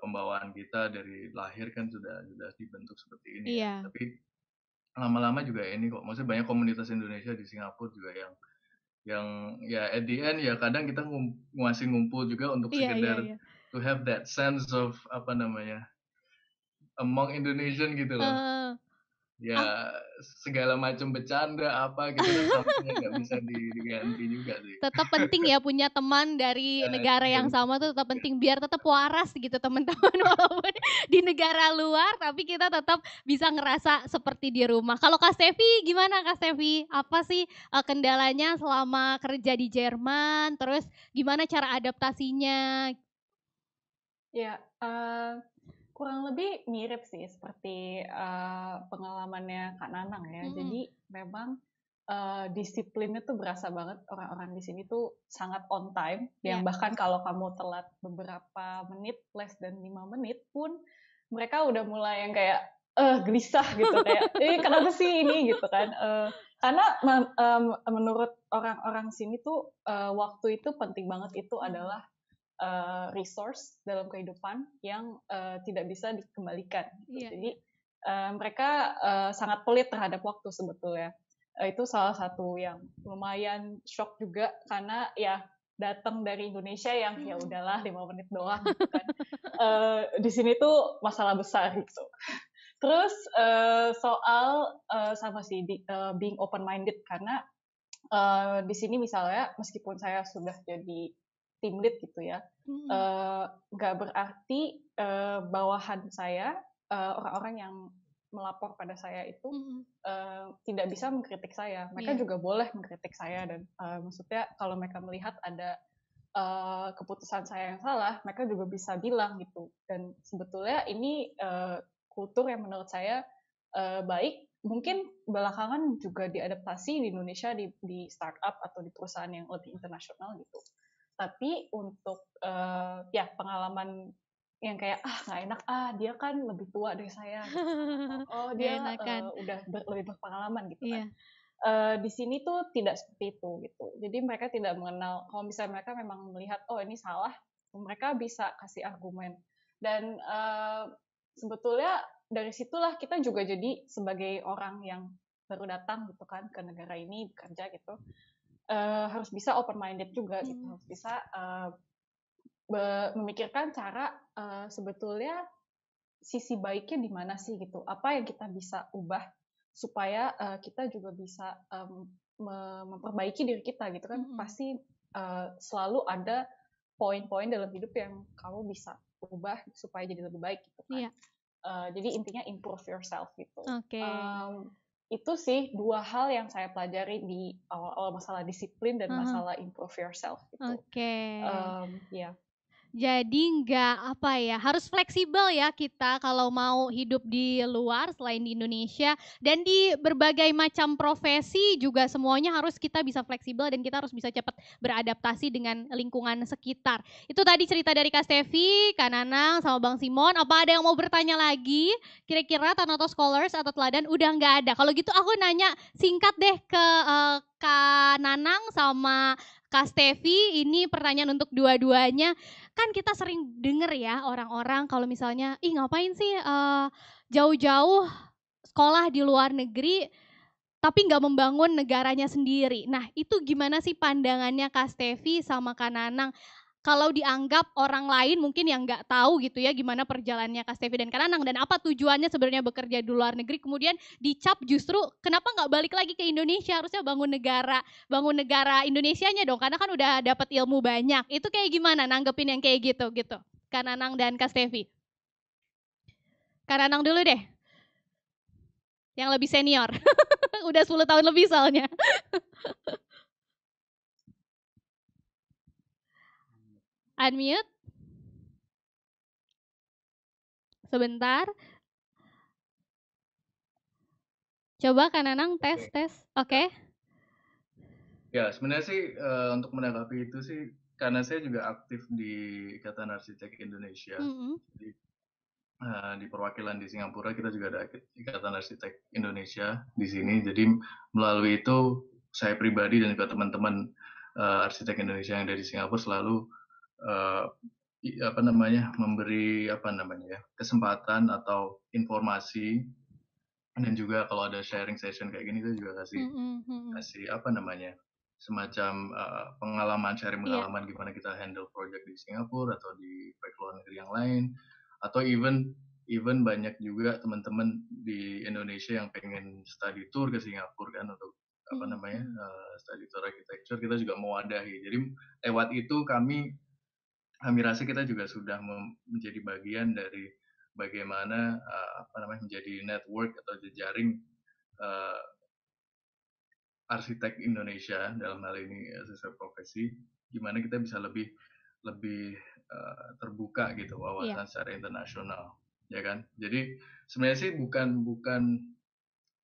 Speaker 7: pembawaan kita dari lahir kan sudah dibentuk seperti ini ya.
Speaker 2: iya,
Speaker 7: Tapi lama-lama juga ini kok, maksudnya banyak komunitas Indonesia di Singapura juga yang ya at the end ya kadang kita masih ngumpul juga untuk
Speaker 2: iya iya
Speaker 7: sekedar
Speaker 2: iya,
Speaker 7: to have that sense of apa namanya among Indonesian gitu loh.
Speaker 2: heeh.
Speaker 7: Ya segala macam bercanda apa gitu kan something yang nggak bisa diganti juga sih.
Speaker 2: Tetap penting ya punya teman dari
Speaker 7: Ya,
Speaker 2: negara
Speaker 7: itu
Speaker 2: yang sama tuh tetap penting biar tetap waras gitu teman-teman walaupun di negara luar tapi kita tetap bisa ngerasa seperti di rumah. Kalau Kak Stevi gimana Kak Stevi? Apa sih kendalanya selama kerja di Jerman? Terus gimana cara adaptasinya?
Speaker 4: Ya, kurang lebih mirip sih seperti pengalamannya Kak Nanang ya.
Speaker 2: Mm-mm.
Speaker 4: Jadi memang disiplinnya tuh berasa banget, orang-orang di sini tuh sangat on time. Yang
Speaker 2: Iya.
Speaker 4: bahkan kalau kamu telat beberapa menit, less than 5 menit pun mereka udah mulai yang kayak gelisah gitu kayak kenapa sih ini gitu kan. Karena menurut orang-orang sini tuh waktu itu penting banget, itu adalah resource dalam kehidupan yang tidak bisa dikembalikan. Gitu.
Speaker 2: Iya,
Speaker 4: Jadi mereka sangat pelit terhadap waktu sebetulnya. Itu salah satu yang lumayan shock juga karena ya datang dari Indonesia yang ya udahlah 5 menit doang gitu kan. Di sini tuh masalah besar gitu. Terus soal sama sih being open minded, karena di sini misalnya meskipun saya sudah jadi team lead gitu ya, nggak berarti bawahan saya, orang-orang yang melapor pada saya itu tidak bisa mengkritik saya. Mereka
Speaker 2: Iya.
Speaker 4: juga boleh mengkritik saya, dan maksudnya kalau mereka melihat ada keputusan saya yang salah, mereka juga bisa bilang gitu. Dan sebetulnya ini kultur yang menurut saya baik. Mungkin belakangan juga diadaptasi di Indonesia di startup atau di perusahaan yang lebih internasional gitu. Tapi untuk ya pengalaman yang kayak nggak enak, dia kan lebih tua dari saya gitu. Oh
Speaker 2: Nggak
Speaker 4: dia
Speaker 2: enakan.
Speaker 4: udah lebih berpengalaman gitu kan.
Speaker 2: Iya.
Speaker 4: Di sini tuh tidak seperti itu gitu. Jadi mereka tidak mengenal, kalau misalnya mereka memang melihat oh ini salah, mereka bisa kasih argumen. Dan sebetulnya dari situlah kita juga jadi sebagai orang yang baru datang gitu kan ke negara ini bekerja gitu, harus bisa open minded juga gitu, harus bisa memikirkan cara sebetulnya sisi baiknya di mana sih gitu, apa yang kita bisa ubah supaya kita juga bisa memperbaiki diri kita gitu kan. Pasti selalu ada poin-poin dalam hidup yang kamu bisa ubah supaya jadi lebih baik gitu kan.
Speaker 2: Iya.
Speaker 4: Jadi intinya improve yourself gitu.
Speaker 2: Oke.
Speaker 4: Itu sih dua hal yang saya pelajari di awal-awal, masalah disiplin dan masalah improve yourself gitu.
Speaker 2: Oke.
Speaker 4: Ya.
Speaker 2: Jadi nggak harus fleksibel ya kita kalau mau hidup di luar selain di Indonesia, dan di berbagai macam profesi juga semuanya harus kita bisa fleksibel dan kita harus bisa cepat beradaptasi dengan lingkungan sekitar. Itu tadi cerita dari Kak Stevi, Kak Nanang, sama Bang Simon. Apa ada yang mau bertanya lagi? Kira-kira Tanoto Scholars atau Teladan udah nggak ada. Kalau gitu aku nanya singkat deh ke Kak Nanang sama Kak Stevi, ini pertanyaan untuk dua-duanya. Kan kita sering denger ya orang-orang kalau misalnya, ngapain sih jauh-jauh sekolah di luar negeri tapi nggak membangun negaranya sendiri. Nah itu gimana sih pandangannya Kak Stevi sama Kak Nanang? kalau dianggap orang lain mungkin yang nggak tahu gitu ya gimana perjalanannya Kak Stefi dan Kak Nanang dan apa tujuannya sebenarnya bekerja di luar negeri, kemudian dicap justru kenapa nggak balik lagi ke Indonesia, harusnya bangun negara Indonesianya dong karena kan udah dapat ilmu banyak. Itu kayak gimana nanggepin yang kayak gitu Kak Nanang dan Kak Stefi? Kak Nanang dulu deh, yang lebih senior. Udah 10 tahun lebih soalnya. Unmute. Sebentar. Coba Kak Nanang tes. Oke.
Speaker 7: Ya, sebenarnya sih untuk menanggapi itu sih karena saya juga aktif di Ikatan Arsitek Indonesia. Jadi di perwakilan di Singapura kita juga ada Ikatan Arsitek Indonesia di sini. Jadi melalui itu saya pribadi dan juga teman-teman arsitek Indonesia yang ada di Singapura selalu memberi kesempatan atau informasi, dan juga kalau ada sharing session kayak gini kita juga kasih semacam sharing pengalaman gimana kita handle project di Singapura atau di proyek luar negeri yang lain, atau even banyak juga teman-teman di Indonesia yang pengen study tour ke Singapura kan untuk study tour architecture, kita juga mewadahi. Jadi lewat itu kami rasa kita juga sudah menjadi bagian dari bagaimana menjadi network atau jejaring arsitek Indonesia dalam hal ini sesuai profesi, gimana kita bisa lebih terbuka gitu wawasan secara internasional, ya kan? Jadi sebenarnya sih bukan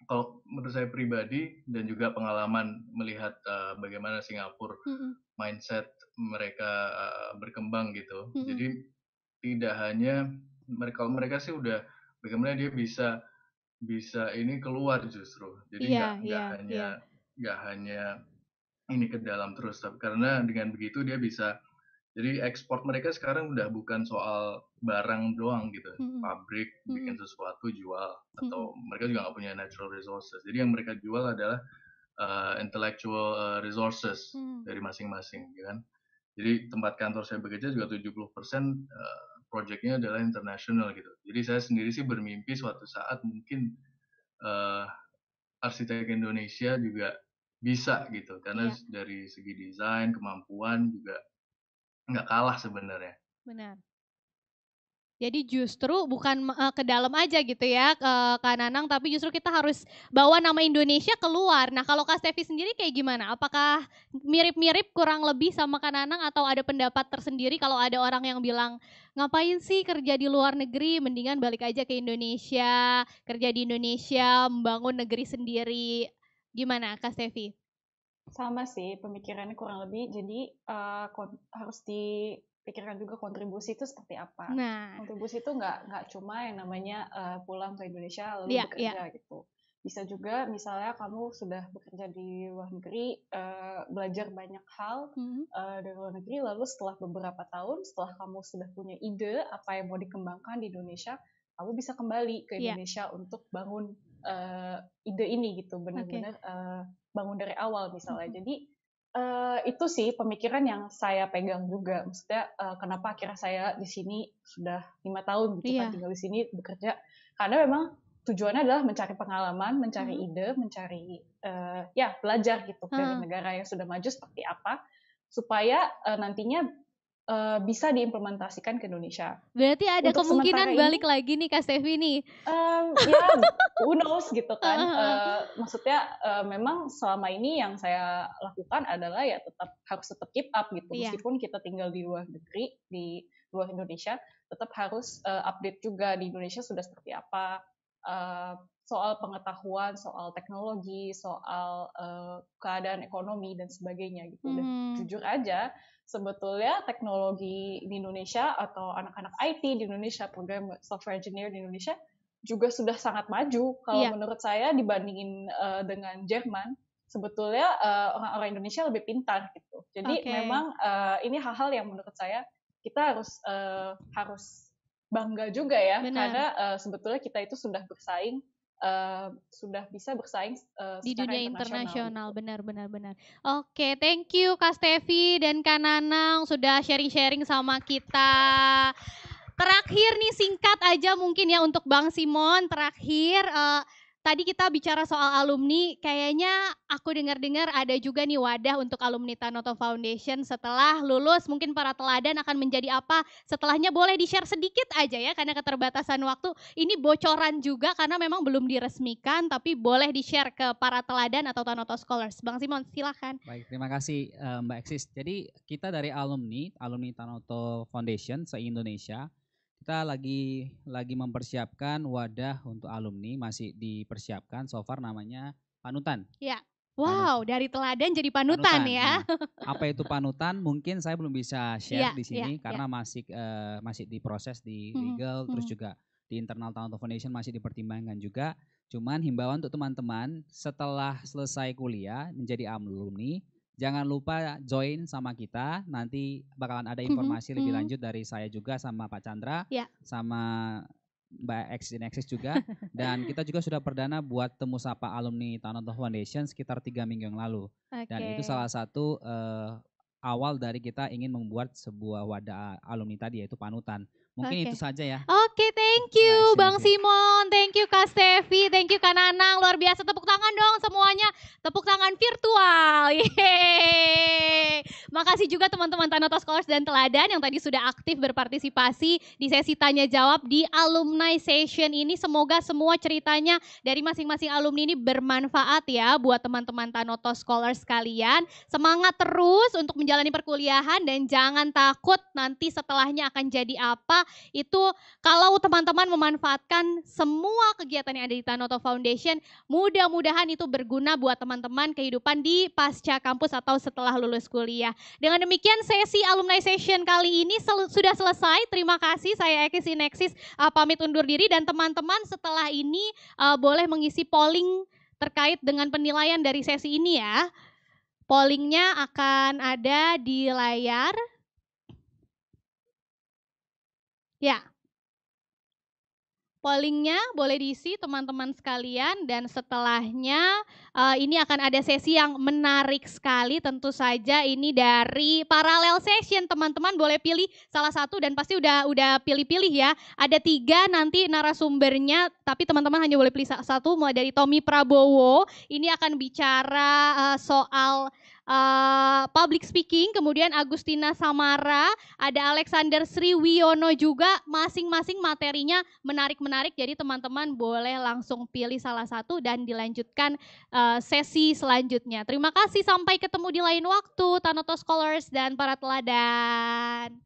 Speaker 7: kalau menurut saya pribadi dan juga pengalaman melihat bagaimana Singapura mindset mereka berkembang gitu. Jadi tidak hanya mereka sih udah bagaimana dia bisa ini keluar justru. Jadi nggak hanya ini ke dalam terus, tapi karena dengan begitu dia bisa, jadi ekspor mereka sekarang udah bukan soal barang doang gitu, pabrik bikin sesuatu jual, atau mereka juga nggak punya natural resources. Jadi yang mereka jual adalah intellectual resources dari masing-masing, ya kan? Jadi tempat kantor saya bekerja juga 70% projectnya adalah internasional gitu. Jadi saya sendiri sih bermimpi suatu saat mungkin arsitek Indonesia juga bisa gitu, karena dari segi desain, kemampuan juga nggak kalah sebenarnya.
Speaker 2: Benar. Jadi justru bukan ke dalam aja gitu ya Kak Nanang, tapi justru kita harus bawa nama Indonesia keluar. Nah kalau Kak Stefi sendiri kayak gimana? Apakah mirip-mirip kurang lebih sama Kak Nanang atau ada pendapat tersendiri kalau ada orang yang bilang ngapain sih kerja di luar negeri, mendingan balik aja ke Indonesia, kerja di Indonesia, membangun negeri sendiri. Gimana Kak Stefi?
Speaker 4: Sama sih pemikirannya kurang lebih, jadi harus dipikirkan juga kontribusi itu seperti apa. Kontribusi itu nggak cuma yang namanya pulang ke Indonesia lalu bekerja gitu. Bisa juga misalnya kamu sudah bekerja di luar negeri, belajar banyak hal dari luar negeri, lalu setelah beberapa tahun, setelah kamu sudah punya ide apa yang mau dikembangkan di Indonesia, kamu bisa kembali ke Indonesia untuk bangun ide ini gitu, benar-benar bangun dari awal misalnya. Jadi itu sih pemikiran yang saya pegang juga. Maksudnya kenapa akhirnya saya di sini sudah 5 tahun gitu kan tinggal di sini bekerja, karena memang tujuannya adalah mencari pengalaman, mencari ide, mencari belajar gitu dari negara yang sudah maju seperti apa, supaya nantinya bisa diimplementasikan ke Indonesia.
Speaker 2: Berarti ada untuk kemungkinan balik lagi nih Kak Stefi nih.
Speaker 4: Who knows gitu kan. Maksudnya memang selama ini yang saya lakukan adalah ya harus tetap keep up gitu. Meskipun kita tinggal di luar negeri, di luar Indonesia, tetap harus update juga di Indonesia sudah seperti apa. Soal pengetahuan, soal teknologi, soal keadaan ekonomi dan sebagainya gitu. Dan jujur aja, sebetulnya teknologi di Indonesia atau anak-anak IT di Indonesia, program software engineer di Indonesia juga sudah sangat maju. Kalau menurut saya dibandingin dengan Jerman, sebetulnya orang-orang Indonesia lebih pintar gitu. Jadi memang ini hal-hal yang menurut saya kita harus bangga juga ya. Benar. Karena sebetulnya kita itu sudah bersaing sudah bisa bersaing
Speaker 2: di
Speaker 4: secara
Speaker 2: dunia
Speaker 4: internasional.
Speaker 2: internasional, benar. Oke, thank you Kak Stevi dan Kak Nanang sudah sharing-sharing sama kita. Terakhir nih singkat aja mungkin ya untuk Bang Simon, terakhir tadi kita bicara soal alumni, kayaknya aku dengar-dengar ada juga nih wadah untuk alumni Tanoto Foundation setelah lulus, mungkin para teladan akan menjadi apa setelahnya, boleh di-share sedikit aja ya karena keterbatasan waktu. Ini bocoran juga karena memang belum diresmikan, tapi boleh di-share ke para teladan atau Tanoto Scholars. Bang Simon silahkan.
Speaker 6: Baik, terima kasih Mbak Eksis. Jadi kita dari alumni Tanoto Foundation se-Indonesia, kita lagi mempersiapkan wadah untuk alumni, masih dipersiapkan, so far namanya Panutan.
Speaker 2: Ya. Wow, dari teladan jadi panutan ya.
Speaker 6: Nah, apa itu panutan? Mungkin saya belum bisa share di sini karena masih diproses di legal, terus juga di internal Tanoto Foundation masih dipertimbangkan juga. Cuman himbauan untuk teman-teman setelah selesai kuliah menjadi alumni, jangan lupa join sama kita, nanti bakalan ada informasi lebih lanjut dari saya juga sama Pak Chandra, sama Mbak Eksis juga. Dan kita juga sudah perdana buat temu sapa alumni Tanoto Foundation sekitar 3 minggu yang lalu. Dan itu salah satu awal dari kita ingin membuat sebuah wadah alumni tadi, yaitu Panutan. Mungkin itu saja ya.
Speaker 2: Oke, thank you Bang Simon, thank you Kak Stevi, thank you Kak Nanang, luar biasa, tepuk tangan dong semuanya, tepuk tangan virtual. Yeay. Makasih juga teman-teman Tanoto Scholars dan Teladan yang tadi sudah aktif berpartisipasi di sesi tanya jawab di alumni session ini. Semoga semua ceritanya dari masing-masing alumni ini bermanfaat ya buat teman-teman Tanoto Scholars kalian. Semangat terus untuk menjalani perkuliahan dan jangan takut nanti setelahnya akan jadi apa. Itu kalau teman-teman memanfaatkan semua kegiatan yang ada di Tanoto Foundation, mudah-mudahan itu berguna buat teman-teman kehidupan di pasca kampus atau setelah lulus kuliah. Dengan demikian sesi alumni session kali ini sudah selesai. Terima kasih, saya Eksis Ineksis pamit undur diri, dan teman-teman setelah ini boleh mengisi polling terkait dengan penilaian dari sesi ini ya. Pollingnya akan ada di layar. Ya, pollingnya boleh diisi teman-teman sekalian, dan setelahnya ini akan ada sesi yang menarik sekali. Tentu saja ini dari parallel session, teman-teman boleh pilih salah satu dan pasti udah pilih-pilih ya. Ada 3 nanti narasumbernya, tapi teman-teman hanya boleh pilih satu, mulai dari Tommy Prabowo, ini akan bicara soal public speaking, kemudian Agustina Samara, ada Alexander Sri Wiono juga, masing-masing materinya menarik-menarik, jadi teman-teman boleh langsung pilih salah satu dan dilanjutkan sesi selanjutnya. Terima kasih, sampai ketemu di lain waktu Tanoto Scholars dan para teladan.